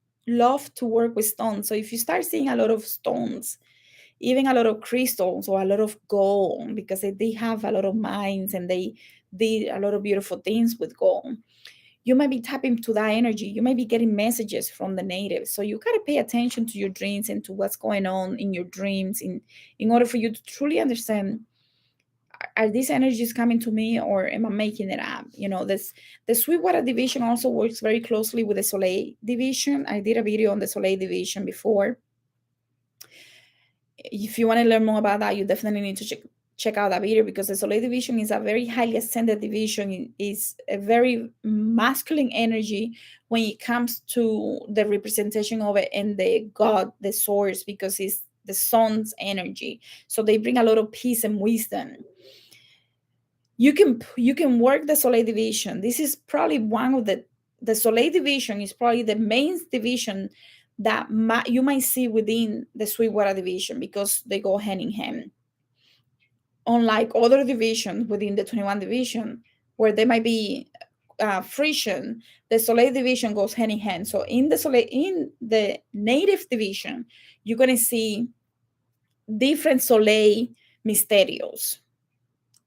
work with stones. So if you start seeing a lot of stones, even a lot of crystals or a lot of gold, because they have a lot of mines and they did a lot of beautiful things with gold, you might be tapping to that energy. You might be getting messages from the natives. So you gotta pay attention to your dreams and to what's going on in your dreams in order for you to truly understand, are these energies coming to me, or am I making it up? This the Sweetwater division also works very closely with the Soleil division. I did a video on the Soleil division before. if you want to learn more about that, you definitely need to check out that video, because the solar division is a very highly ascended division. It is a very masculine energy when it comes to the representation of it and the God, the source, because it's the sun's energy. So they bring a lot of peace and wisdom. You can work the solar division. This is probably one of the solar division is probably the main division that you might see within the Sweetwater division, because they go hand in hand. Unlike other divisions within the 21 division, where there might be friction, the Soleil division goes hand in hand. So in the native division, you're going to see different Soleil mysterios.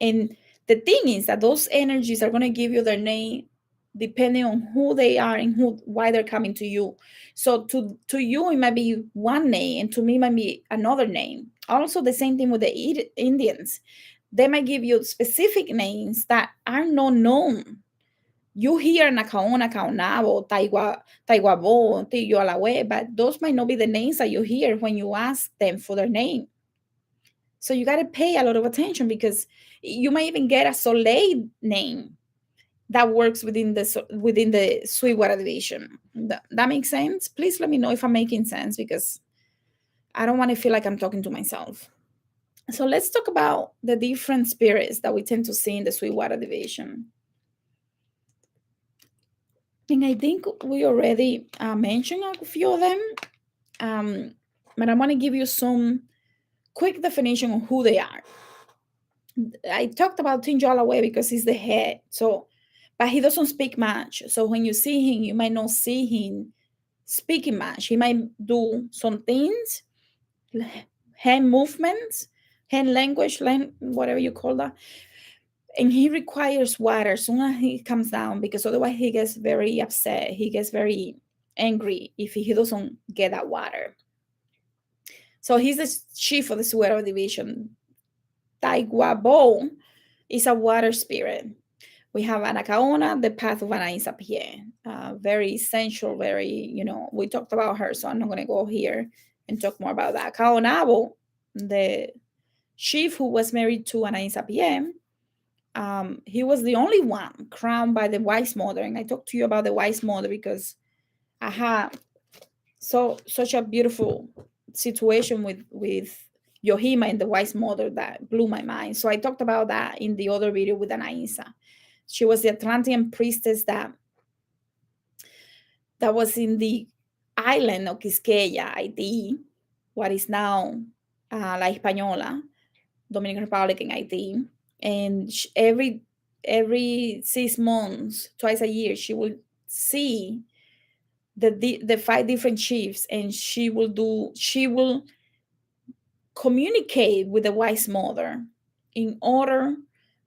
And the thing is that those energies are going to give you their name depending on who they are and why they're coming to you. So to you, it might be one name, and to me, it might be another name. Also, the same thing with the Indians. They might give you specific names that are not known. You hear Nakaona, Kaonabo, Taiguabo, Tiyoalawe, but those might not be the names that you hear when you ask them for their name. So you got to pay a lot of attention, because you might even get a Soleil name that works within the Sweetwater division. That makes sense? Please let me know if I'm making sense, because I don't want to feel like I'm talking to myself. So let's talk about the different spirits that we tend to see in the Sweetwater division. And I think we already mentioned a few of them, but I want to give you some quick definition of who they are. I talked about Tinjalawe because he's the head, but he doesn't speak much. So when you see him, you might not see him speaking much. He might do some things, hand movements, hand language, whatever you call that. And he requires water as soon as he comes down, because otherwise he gets very upset. He gets very angry if he doesn't get that water. So he's the chief of the Suero division. Taiguabo is a water spirit. We have Anacaona, the path of Anaisa Pie. Very essential, we talked about her, so I'm not going to go here and talk more about that. Kaonabo, the chief who was married to Anaisa Pie, he was the only one crowned by the wise mother. And I talked to you about the wise mother because I had such a beautiful situation with Yohima and the wise mother that blew my mind. So I talked about that in the other video with Anaisa. She was the Atlantean priestess that was in the island of Quisqueya, Haiti, what is now La Española, Dominican Republic in Haiti. And every 6 months, twice a year, she will see the 5 different chiefs, and she will communicate with the wise mother in order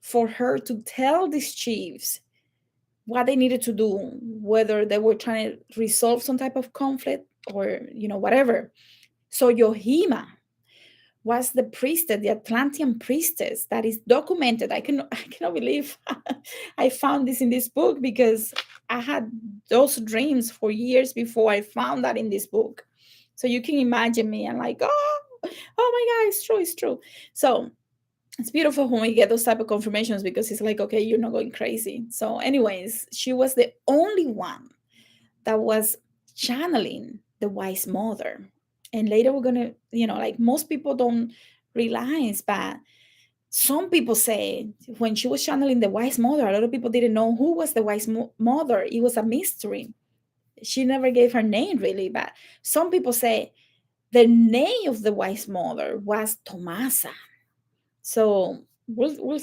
for her to tell these chiefs what they needed to do, whether they were trying to resolve some type of conflict or whatever. So Yohima was the priestess, the Atlantean priestess, that is documented. I cannot believe I found this in this book, because I had those dreams for years before I found that in this book. So you can imagine me, I'm like, oh my God, it's true. So it's beautiful when we get those type of confirmations, because it's like, okay, you're not going crazy. So anyways, she was the only one that was channeling the wise mother. And later we're going to, like, most people don't realize, but some people say when she was channeling the wise mother, a lot of people didn't know who was the wise mother. It was a mystery. She never gave her name, really, but some people say the name of the wise mother was Tomasa. So we'll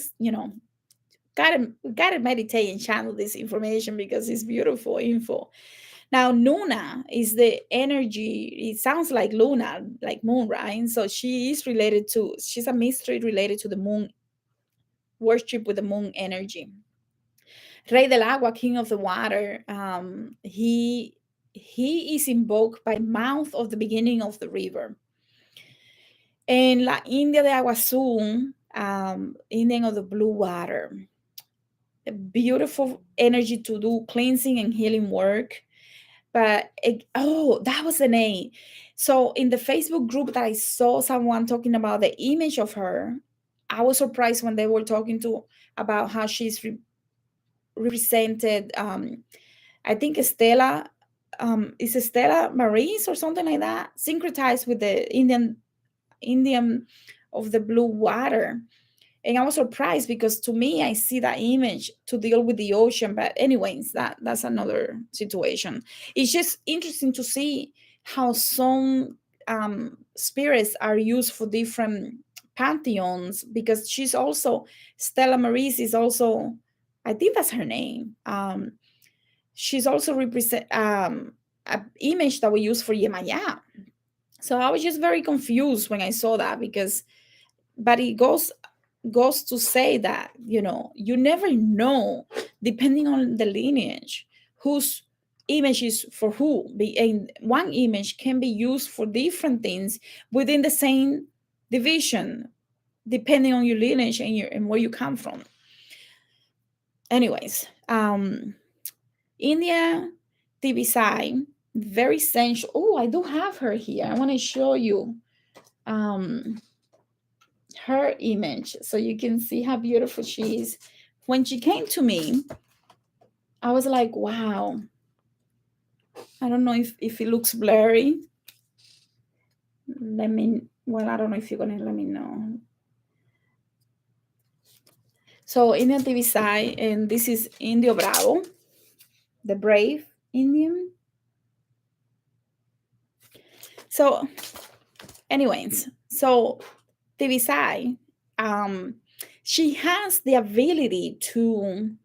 gotta meditate and channel this information, because it's beautiful info. Now, Nuna is the energy. It sounds like Luna, like moon, right? So she's a mystery related to the moon, worship with the moon energy. Rey del Agua, king of the water, he is invoked by mouth of the beginning of the river. And La India de Agua Azul, Indian of the blue water. A beautiful energy to do cleansing and healing work. But that was the name. So in the Facebook group that I saw someone talking about the image of her, I was surprised when they were talking to about how she's represented. I think Stella, is Stella Maris or something like that, syncretized with the Indian of the blue water. And I was surprised because to me, I see that image to deal with the ocean. But anyways, that's another situation. It's just interesting to see how some spirits are used for different pantheons, because she's also, Stella Maris is also, I think that's her name. She's also represent an image that we use for Yemaya. So I was just very confused when I saw that, because but it goes to say that, you never know, depending on the lineage, whose image is for who. And one image can be used for different things within the same division, depending on your lineage and where you come from. Anyways, India TV sign, very sensual. Oh, I do have her here. I want to show you her image so you can see how beautiful she is. When she came to me, I was like, wow. I don't know if it looks blurry. I don't know if you're going to let me know. So, Indian TV side, and this is Indio Bravo, the brave Indian. So, anyways, so TV side, she has the ability to,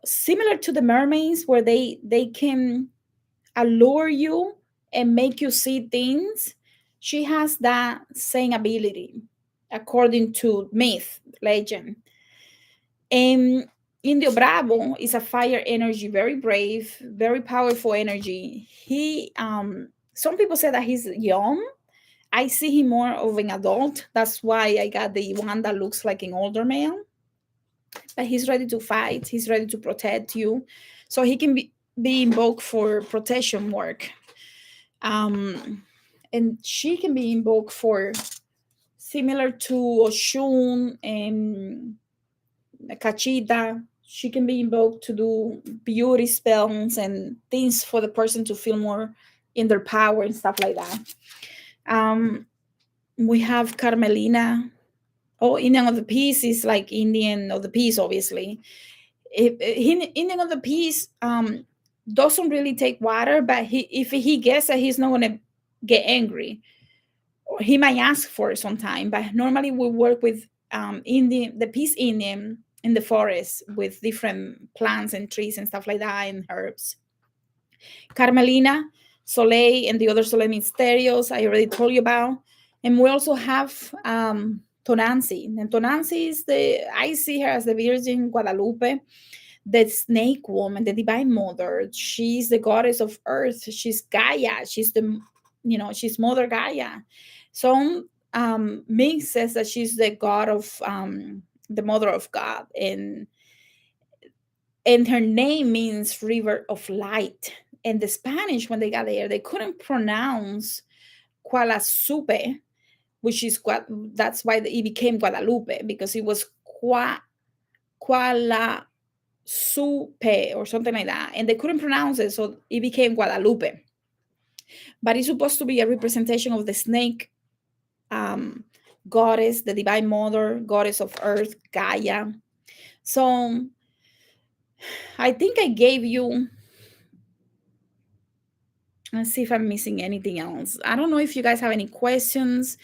similar to the mermaids, where they can allure you and make you see things. She has that same ability, according to myth, legend. And Indio Bravo is a fire energy, very brave, very powerful energy. Some people say that he's young. I see him more of an adult. That's why I got the one that looks like an older man. But he's ready to fight. He's ready to protect you. So he can be invoked for protection work. And she can be invoked for, similar to Oshun and Kachita. She can be invoked to do beauty spells and things for the person to feel more in their power and stuff like that. We have Carmelina. Oh, Indian of the Peace is like Indian of the Peace, obviously. Indian of the Peace doesn't really take water, but if he gets that, he's not going to get angry. Or he might ask for it sometime, but normally we work with the Peace Indian in the forest with different plants and trees and stuff like that, and herbs. Carmelina, Soleil, and the other Soleil Mysterios I already told you about. And we also have Tonancy. And Tonancy is I see her as the Virgin Guadalupe, the snake woman, the divine mother. She's the goddess of earth. She's Gaia. She's Mother Gaia. Some Ming says that she's the god of the mother of God, and her name means river of light. And the Spanish, when they got there, they couldn't pronounce Gualasupe, which is that's why it became Guadalupe, because it was Gualasupe or something like that, and they couldn't pronounce it, so it became Guadalupe. But it's supposed to be a representation of the snake goddess, the divine mother, goddess of earth, Gaia. So I think I gave you. Let's see if I'm missing anything else. I don't know if you guys have any questions.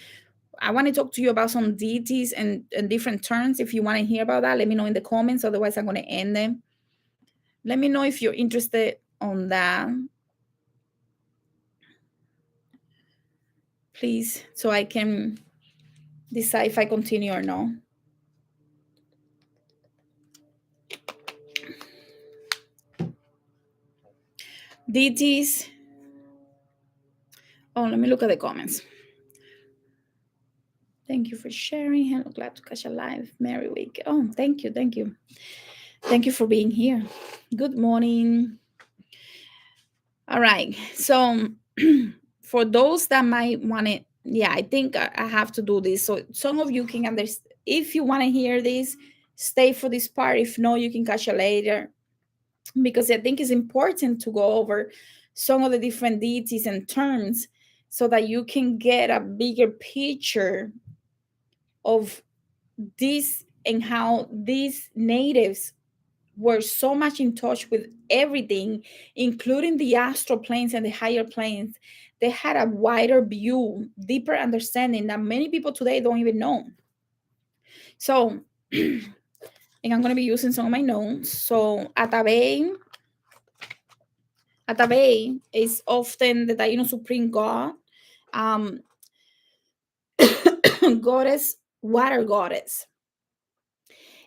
I want to talk to you about some deities and different terms. If you want to hear about that, let me know in the comments. Otherwise, I'm going to end them. Let me know if you're interested on that, please, so I can decide if I continue or not. Deities. Oh, let me look at the comments. Thank you for sharing. Hello, glad to catch a live. Merry week. Oh, thank you. Thank you. Thank you for being here. Good morning. All right. So for those that might want it, yeah, I think I have to do this. So some of you can understand. If you want to hear this, stay for this part. If no, you can catch it later, because I think it's important to go over some of the different deities and terms so that you can get a bigger picture of this and how these natives were so much in touch with everything, including the astral planes and the higher planes. They had a wider view, deeper understanding that many people today don't even know. So, and I'm going to be using some of my notes. So, Atabey is often the Taino supreme god, um, goddess, water goddess,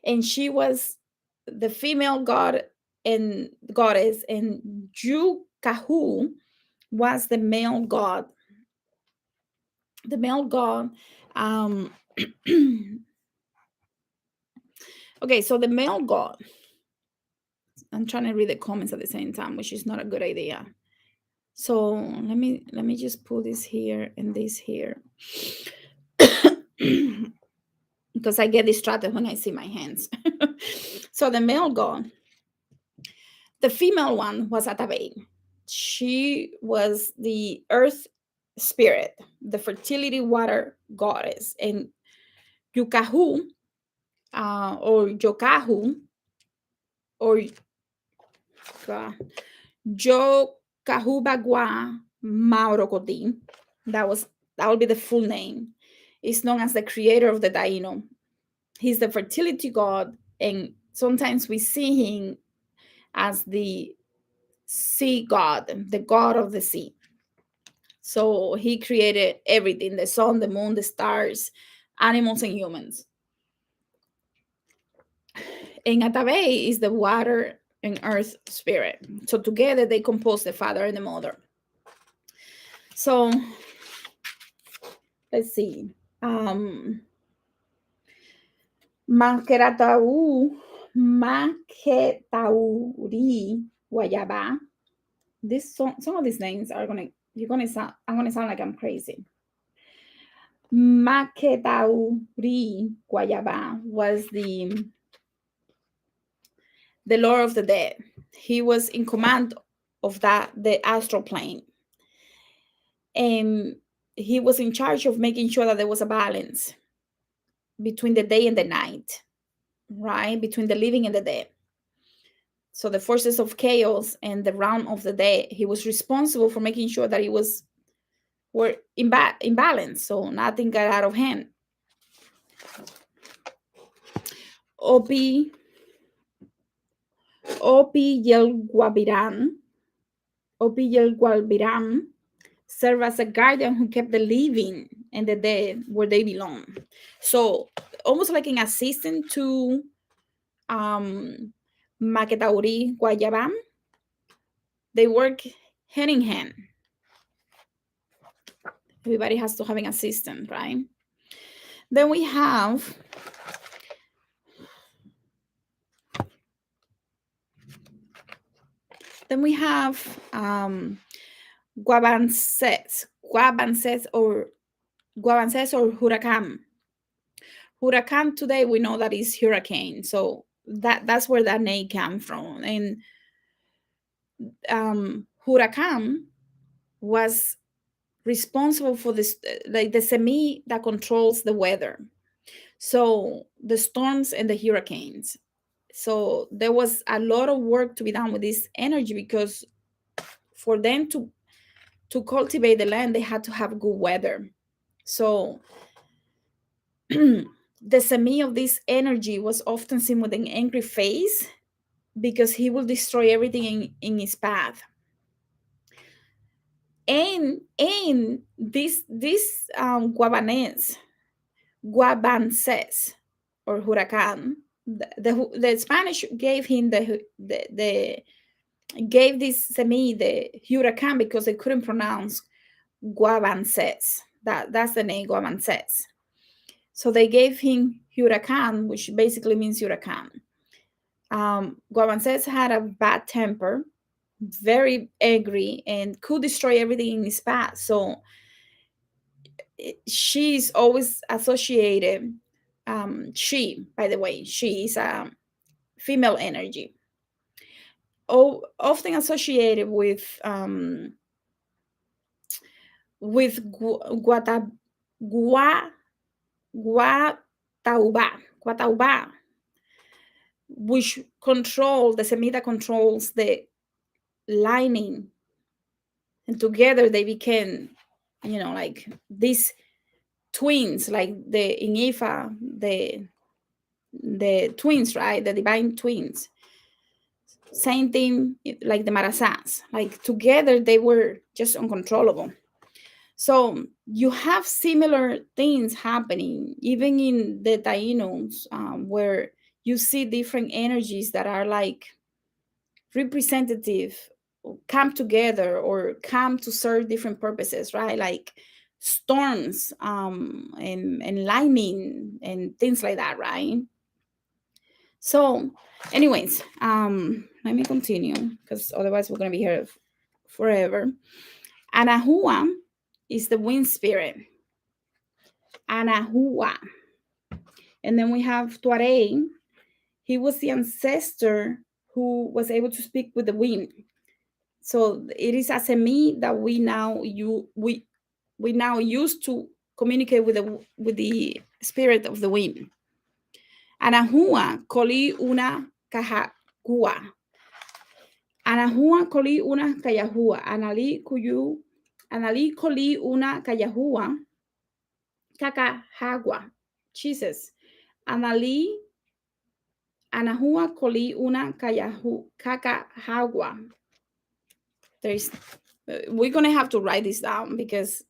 and she was the female god and goddess, and Jukahu was the male god. The male god. Um, okay, so the male god. I'm trying to read the comments at the same time, which is not a good idea. So let me just put this here and this here. Because I get distracted when I see my hands. So the male god, the female one was Atabey. She was the earth spirit, the fertility water goddess, and Yukahu, or Yokahu, or Jokahu Bagua Maurokoti. That would be the full name. Is known as the creator of the Taino. He's the fertility god, and sometimes we see him as the sea god, the god of the sea. So he created everything: the sun, the moon, the stars, animals, and humans. And Atabey is the water and earth spirit. So together they compose the father and the mother. So let's see. Maketauri Guayaba. Some of these names are I'm gonna sound like I'm crazy. Maketauri Guayaba was the Lord of the Dead. He was in command of the astral plane, and he was in charge of making sure that there was a balance between the day and the night, right? Between the living and the dead. So the forces of chaos and the realm of the dead, he was responsible for making sure that were in balance, so nothing got out of hand. Opi Yelguabiran served as a guardian who kept the living and the dead where they belong. So almost like an assistant to Maketauri Guayabam. They work hand in hand. Everybody has to have an assistant, right? Then we have Guabances or Huracan. Huracan today we know that is hurricane, so that's where that name came from. And Huracan was responsible for this, like the semi that controls the weather, so the storms and the hurricanes. So there was a lot of work to be done with this energy, because for them to cultivate the land, they had to have good weather. So the semi of this energy was often seen with an angry face, because he will destroy everything in his path. And this Guabances or Huracan, the Spanish gave him gave this semi the Huracan because they couldn't pronounce Guabances. That's the name, Guabances. So they gave him Huracan, which basically means Huracan. Guabances had a bad temper, very angry and could destroy everything in his path. So she's always associated. She, by the way, she is a female energy, often associated with Gua, Guatauba, which control the Semita controls the lining, and together they became, like these twins, like the in Ifa, the twins, right? The divine twins. Same thing like the Marasas. Like together they were just uncontrollable. So you have similar things happening even in the Tainos, where you see different energies that are like representative, come together or come to serve different purposes, right? Like storms, and lightning and things like that, right? So, anyways, let me continue because otherwise we're gonna be here forever. Anahua is the wind spirit. Anahua. And then we have Tuareg. He was the ancestor who was able to speak with the wind. So it is a semi that we now use to communicate with the spirit of the wind. Anahua koli una kahagua. Anahua koli una kayahua. Anali koli una kayahua. Kakahagua. Jesus. Anahua koli una kakahagua. There's we're gonna have to write this down because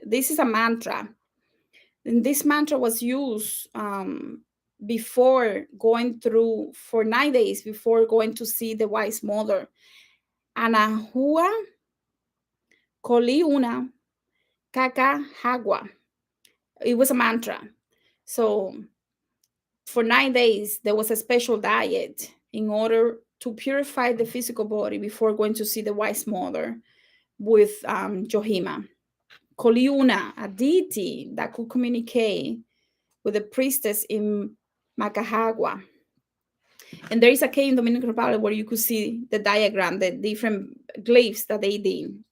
this is a mantra, and this mantra was used before going through for 9 days before going to see the wise mother. Anahua koli una kakahagua. It was a mantra. So for 9 days there was a special diet in order to purify the physical body before going to see the wise mother with Johima. Koliuna, a deity that could communicate with the priestess in Macahagua. And there is a cave in Dominican Republic where you could see the diagram, the different glyphs that they did.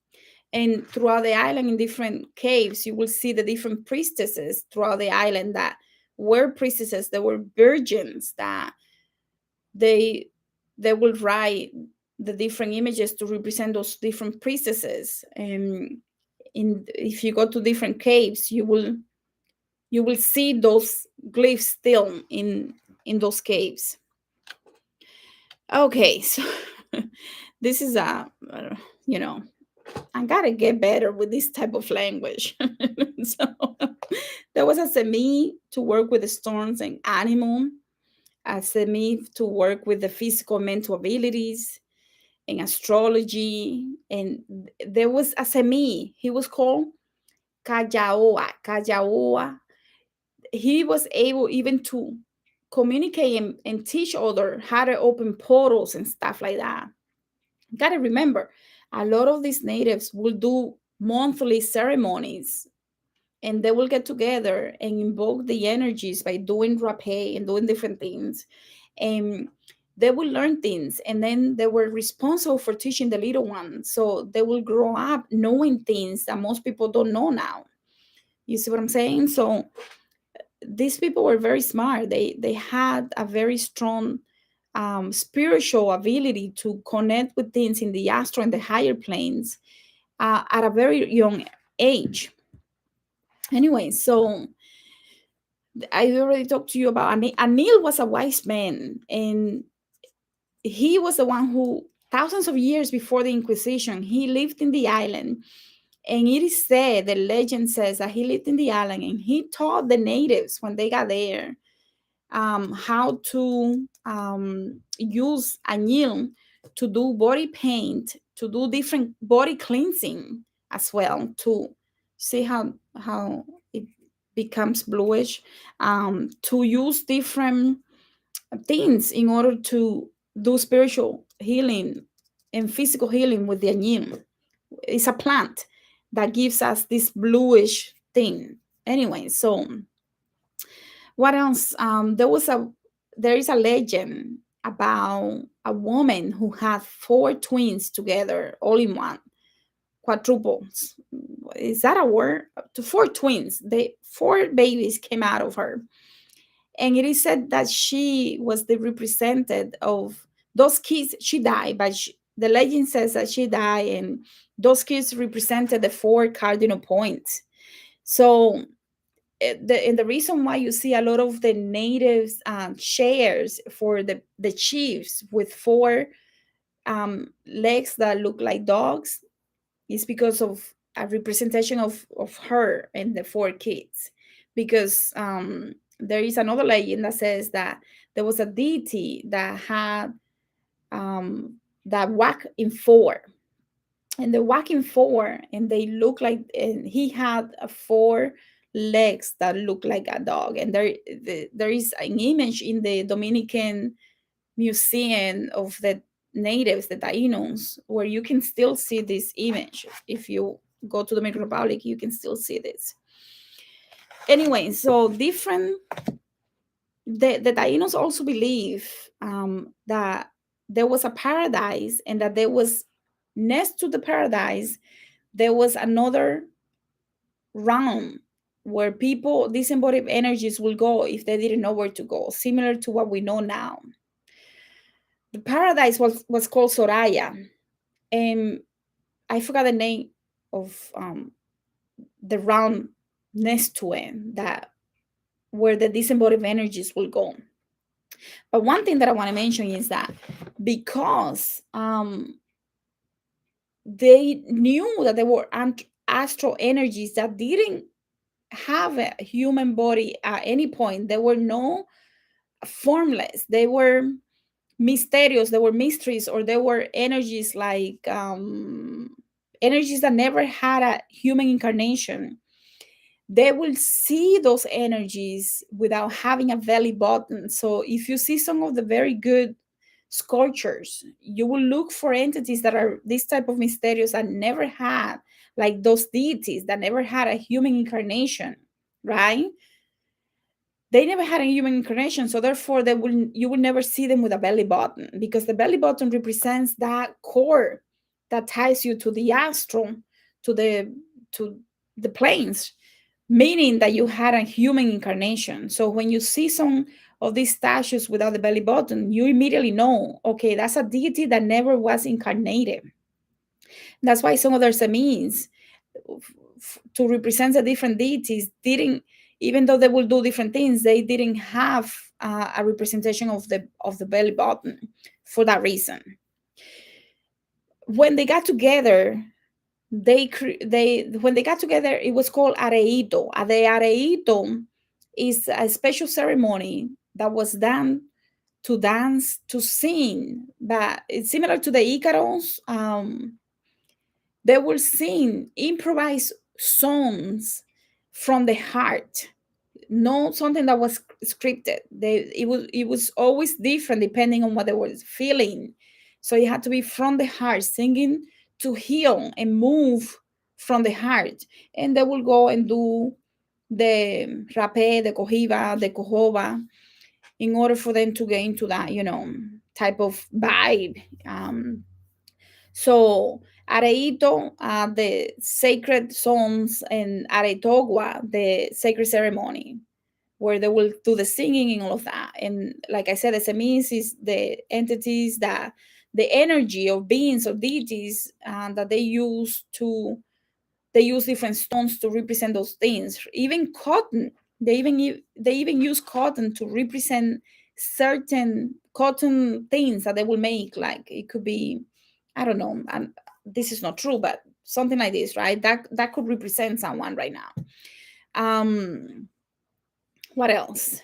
And throughout the island, in different caves, you will see the different priestesses throughout the island that were priestesses, that were virgins, that they will write the different images to represent those different priestesses. And if you go to different caves, you will see those glyphs still in those caves. Okay, so this is I gotta get better with this type of language. So there was a semi to work with the storms and animal, a semi to work with the physical mental abilities and astrology, and there was a semi. He was called Kajaoa. He was able even to communicate and teach others how to open portals and stuff like that. Gotta remember, a lot of these natives will do monthly ceremonies, and they will get together and invoke the energies by doing rapé and doing different things. And they will learn things, and then they were responsible for teaching the little ones. So they will grow up knowing things that most people don't know now. You see what I'm saying? So these people were very smart. They had a very strong spiritual ability to connect with things in the astral and the higher planes at a very young age. Anyway, so I already talked to you about Anil. Anil was a wise man, and he was the one who, thousands of years before the Inquisition, he lived in the island. And it is said, the legend says that he lived in the island and he taught the natives when they got there how to use anil to do body paint, to do different body cleansing as well, to see how it becomes bluish, to use different things in order to do spiritual healing and physical healing with the añim. It's a plant that gives us this bluish thing. Anyway, so what else? There is a legend about a woman who had four twins together, all in one, quadruples. Is that a word? To four twins. They four babies came out of her, and it is said that she was the representative of those kids. She died, but the legend says that she died, and those kids represented the four cardinal points. So and the reason why you see a lot of the natives chairs for the chiefs with four legs that look like dogs is because of a representation of her and the four kids. Because there is another legend that says that there was a deity that had that walked in four, and they're walking forward, and they look like, and he had four legs that look like a dog. And there is an image in the Dominican museum of the natives, the Tainos, where you can still see this image. If you go to the Dominican Republic, you can still see this. Anyway, so different. The Tainos also believe that there was a paradise, and that there was, next to the paradise, there was another realm where people, disembodied energies, will go if they didn't know where to go, similar to what we know now. The paradise was called Soraya, and I forgot the name of the realm next to it, that where the disembodied energies will go. But one thing that I want to mention is that because they knew that there were astral energies that didn't have a human body at any point. There were no formless. They were mysterious. There were mysteries, or there were energies like energies that never had a human incarnation. They will see those energies without having a belly button. So if you see some of the very good sculptures, you will look for entities that are this type of mysterious that never had, like those deities that never had a human incarnation, right? They never had a human incarnation, so therefore you will never see them with a belly button, because the belly button represents that cord that ties you to the astral, to the planes, meaning that you had a human incarnation. So when you see some of these statues without the belly button, you immediately know, okay, that's a deity that never was incarnated. That's why some of their semis, to represent the different deities, didn't, even though they will do different things, they didn't have a representation of the belly button for that reason. When they got together, when they got together, it was called areito. The areito is a special ceremony that was done to dance, to sing, but it's similar to the Icaros. They will sing improvised songs from the heart, not something that was scripted. It was always different depending on what they were feeling. So it had to be from the heart, singing to heal and move from the heart. And they will go and do the rapé, the cohiba, the cojoba, in order for them to get into that, type of vibe. So Areito, the sacred songs, and Aretogua, the sacred ceremony, where they will do the singing and all of that. And like I said, the semis is the entities that, the energy of beings or deities that they use different stones to represent those things. Even cotton, they even use cotton to represent certain cotton things that they will make. Like it could be, I don't know, and this is not true, but something like this, right? That could represent someone right now. What else?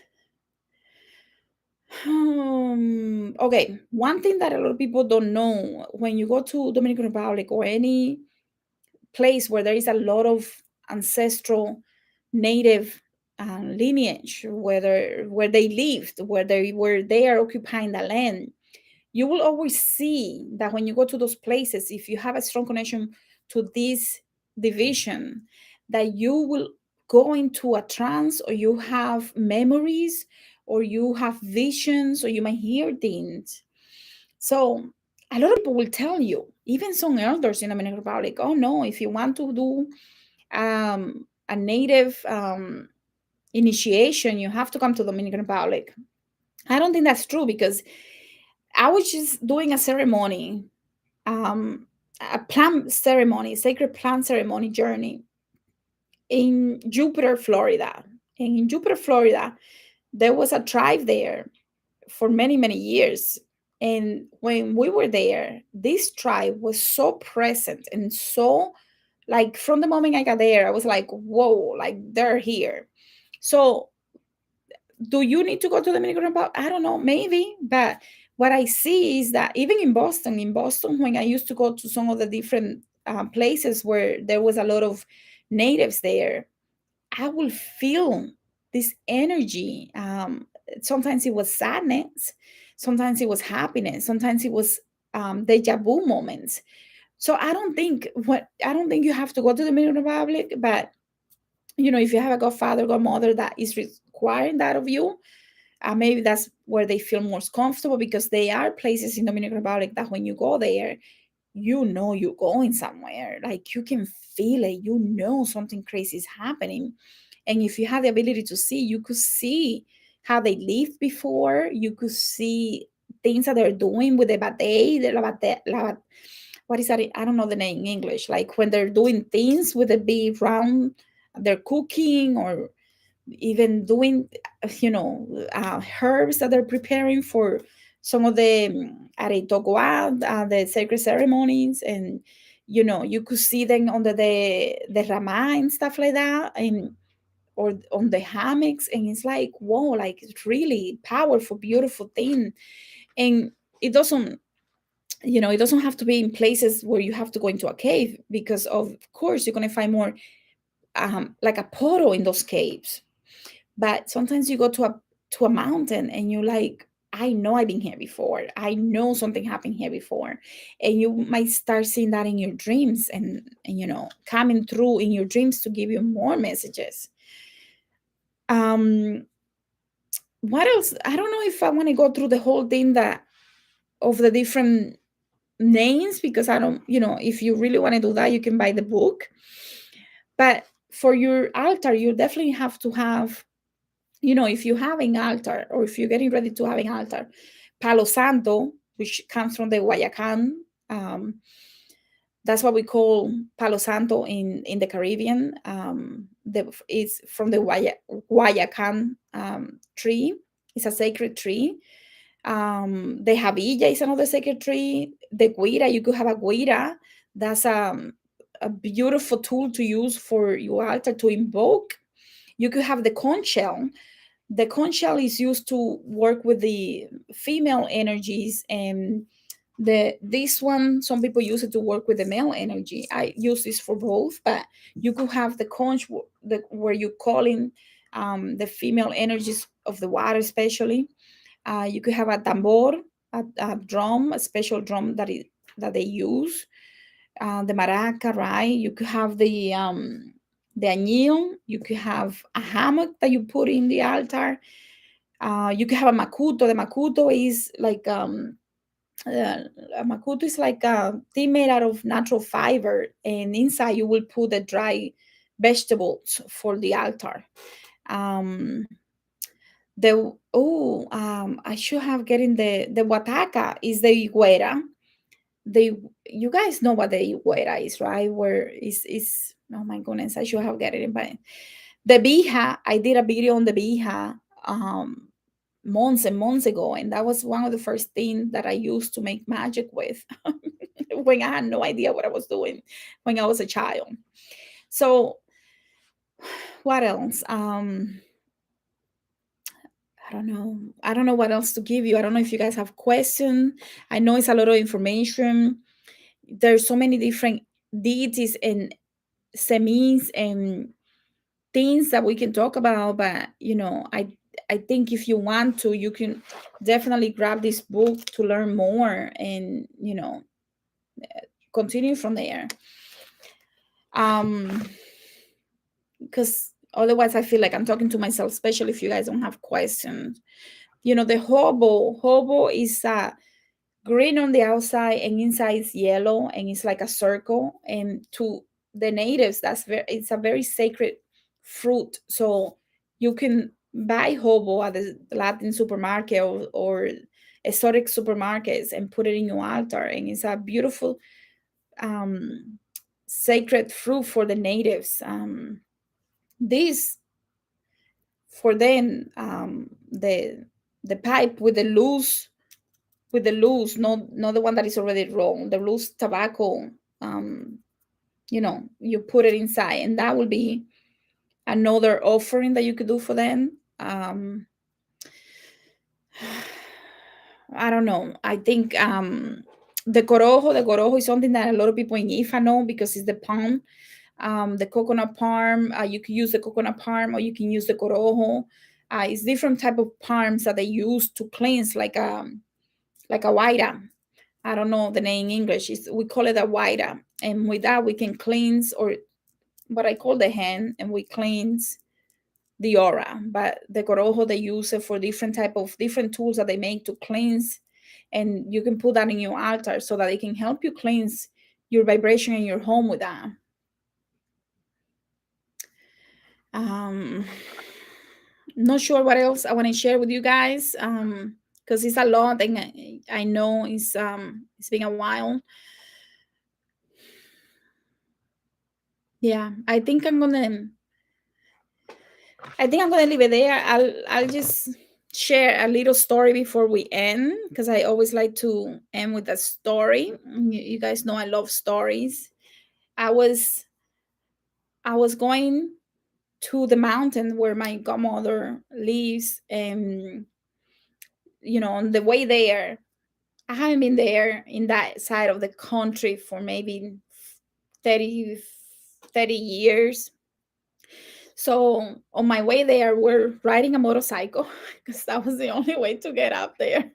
Okay, one thing that a lot of people don't know, when you go to Dominican Republic or any place where there is a lot of ancestral native lineage, where they lived, where they are occupying the land, you will always see that when you go to those places, if you have a strong connection to this division, that you will go into a trance, or you have memories, or you have visions, or you might hear things. So a lot of people will tell you, even some elders in Dominican Republic, oh no, if you want to do a native initiation, you have to come to Dominican Republic. I don't think that's true, because I was just doing a ceremony, um, a plant ceremony, sacred plant ceremony journey in Jupiter, Florida. And in Jupiter, Florida, there was a tribe there for many, many years. And when we were there, this tribe was so present and so, like, from the moment I got there, I was like, whoa, like they're here. So do you need to go to the Dominican Republic? I don't know, maybe. But what I see is that even in Boston, when I used to go to some of the different places where there was a lot of natives there, I will feel this energy. Sometimes it was sadness, sometimes it was happiness, sometimes it was deja vu moments. So I don't think you have to go to the Dominican Republic, but if you have a godfather, godmother that is requiring that of you, maybe that's where they feel most comfortable, because they are places in Dominican Republic that when you go there, you're going somewhere. Like, you can feel it, something crazy is happening. And if you have the ability to see, you could see how they lived before. You could see things that they're doing with the bate, what is that? I don't know the name in English. Like when they're doing things with the big round, they're cooking, or even doing, herbs that they're preparing for some of the areitogoa, the sacred ceremonies. And you could see them under the rama and stuff like that, and or on the hammocks, and it's like, whoa, like it's really powerful, beautiful thing. And it doesn't it doesn't have to be in places where you have to go into a cave, because of course you're going to find more like a portal in those caves. But sometimes you go to a mountain, and you're like, I know I've been here before, I know something happened here before. And you might start seeing that in your dreams, and coming through in your dreams to give you more messages. um what else? I don't know if I want to go through the whole thing that of the different names, because I don't, if you really want to do that, you can buy the book. But for your altar, you definitely have to have, if you have an altar, or if you're getting ready to have an altar, Palo Santo, which comes from the Guayacan. um, that's what we call Palo Santo in the Caribbean. It's from the Guayacan tree. It's a sacred tree. The Havilla is another sacred tree. The Guira, you could have a Guira. That's a beautiful tool to use for your altar to invoke. You could have the conch shell. The conch shell is used to work with the female energies, and this one, some people use it to work with the male energy. I use this for both, but you could have the conch, where you call in the female energies of the water, especially. You could have a tambor, a drum, a special drum that they use. The maraca, right? You could have the añil. You could have a hammock that you put in the altar. You could have a macuto. The macuto is like a macuto is like a thing made out of natural fiber, and inside you will put the dry vegetables for the altar. Um, I should have getting the Wataka is the Higuera. The You guys know what the Higuera is, right? Where is oh my goodness, I should have get it. But the Bija, I did a video on the Bija months and months ago, and that was one of the first things that I used to make magic with when I had no idea what I was doing when I was a child. So what else? I don't know. I don't know what else to give you. I don't know if you guys have questions. I know it's a lot of information. There's so many different deities and semis and things that we can talk about, but I think if you want to, you can definitely grab this book to learn more, and continue from there. Um, because otherwise I feel like I'm talking to myself, especially if you guys don't have questions. The hobo is green on the outside and inside is yellow, and it's like a circle. And to the natives, it's a very sacred fruit. So you can buy hobo at the Latin supermarket, or exotic supermarkets, and put it in your altar, and it's a beautiful um, sacred fruit for the natives. This for them, the pipe with the loose, not the one that is already wrong, the loose tobacco. um you put it inside, and that will be another offering that you could do for them. I don't know. I think the corojo is something that a lot of people in Ifa know, because it's the palm, the coconut palm. You can use the coconut palm, or you can use the corojo. It's different type of palms that they use to cleanse, like a waira. I don't know the name in English. We call it a waira, and with that we can cleanse, or what I call the hand, and we cleanse the aura. But the corojo, they use it for different tools that they make to cleanse, and you can put that in your altar so that it can help you cleanse your vibration in your home with that. Um, Not sure what else I want to share with you guys, because it's a lot, and I know it's been a while. Yeah, I think I'm gonna leave it there. I'll just share a little story before we end, because I always like to end with a story. You guys know I love stories. I was I was going to the mountain where my godmother lives, and on the way there, I haven't been there in that side of the country for maybe 30 30 years. So on my way there, we're riding a motorcycle because that was the only way to get up there.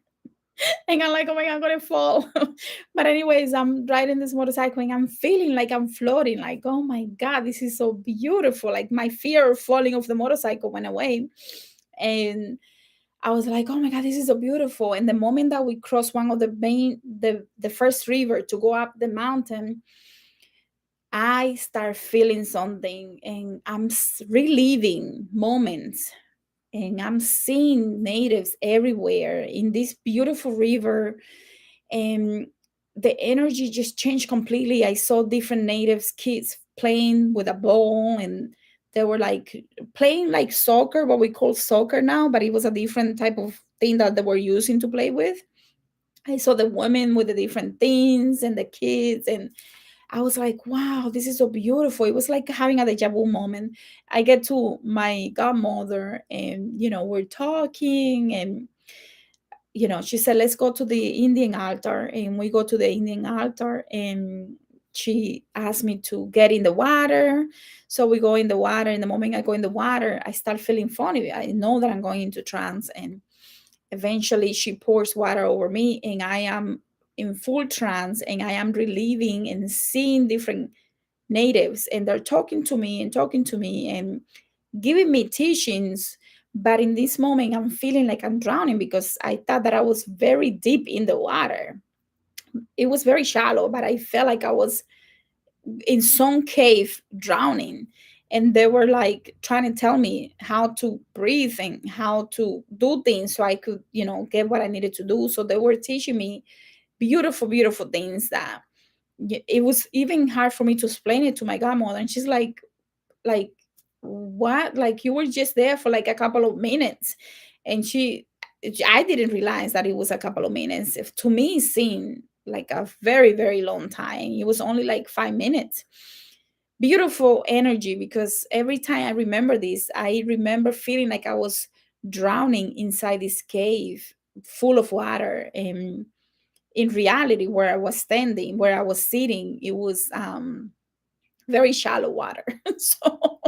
And I'm like, oh my God, I'm gonna fall. But anyways, I'm riding this motorcycle and I'm feeling like I'm floating, like, oh my God, this is so beautiful. Like my fear of falling off the motorcycle went away. And I was like, oh my God, this is so beautiful. And the moment that we crossed one of the first river to go up the mountain, I start feeling something, and I'm reliving moments, and I'm seeing natives everywhere in this beautiful river, and the energy just changed completely. I saw different natives kids playing with a ball, and they were like playing like soccer, what we call soccer now, but it was a different type of thing that they were using to play with. I saw the women with the different things and the kids, and I was like, wow, this is so beautiful. It was like having a deja vu moment. I get to my godmother, and, we're talking, and, she said, let's go to the Indian altar. And we go to the Indian altar, and she asked me to get in the water. So we go in the water. And the moment I go in the water, I start feeling funny. I know that I'm going into trance. And eventually she pours water over me, and I am in full trance, and I am relieving and seeing different natives, and they're talking to me and talking to me and giving me teachings. But in this moment, I'm feeling like I'm drowning, because I thought that I was very deep in the water. It was very shallow, but I felt like I was in some cave drowning. And they were like trying to tell me how to breathe and how to do things so I could, get what I needed to do. So they were teaching me beautiful, beautiful things that it was even hard for me to explain it to my godmother. And she's like, what? Like, you were just there for like a couple of minutes. And I didn't realize that it was a couple of minutes. If to me it seemed like a very, very long time. It was only like 5 minutes. Beautiful energy, because every time I remember this, I remember feeling like I was drowning inside this cave full of water. And in reality, where I was standing, where I was sitting, it was very shallow water. So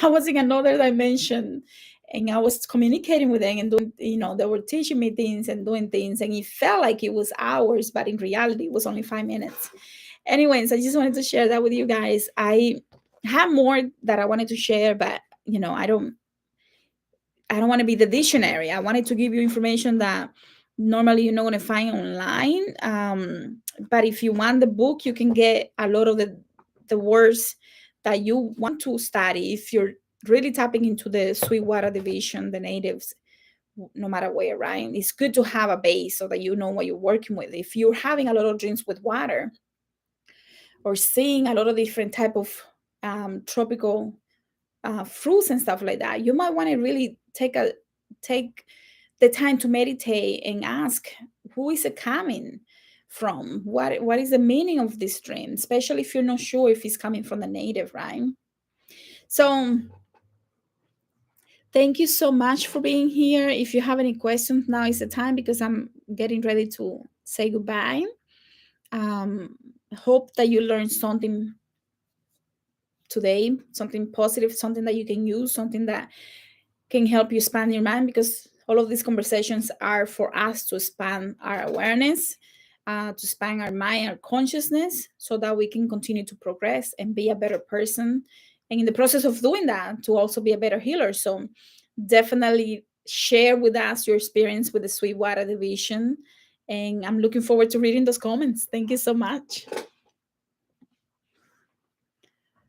I was in another dimension, and I was communicating with them and doing, they were teaching me things and doing things, and it felt like it was hours, but in reality, it was only 5 minutes. Anyways, I just wanted to share that with you guys. I have more that I wanted to share, but I don't want to be the dictionary. I wanted to give you information that normally you're not going to find online. But if you want the book, you can get a lot of the words that you want to study. If you're really tapping into the Sweetwater division, the natives, no matter where, right? It's good to have a base so that you know what you're working with. If you're having a lot of drinks with water or seeing a lot of different type of tropical fruits and stuff like that, you might want to really take the time to meditate and ask, who is it coming from? What is the meaning of this dream? Especially if you're not sure if it's coming from the native, right? So thank you so much for being here. If you have any questions, now is the time, because I'm getting ready to say goodbye. Um, Hope that you learned something today, something positive, something that you can use, something that can help you expand your mind, because all of these conversations are for us to expand our awareness, to expand our mind, our consciousness, so that we can continue to progress and be a better person. And in the process of doing that, to also be a better healer. So definitely share with us your experience with the Sweetwater division. And I'm looking forward to reading those comments. Thank you so much.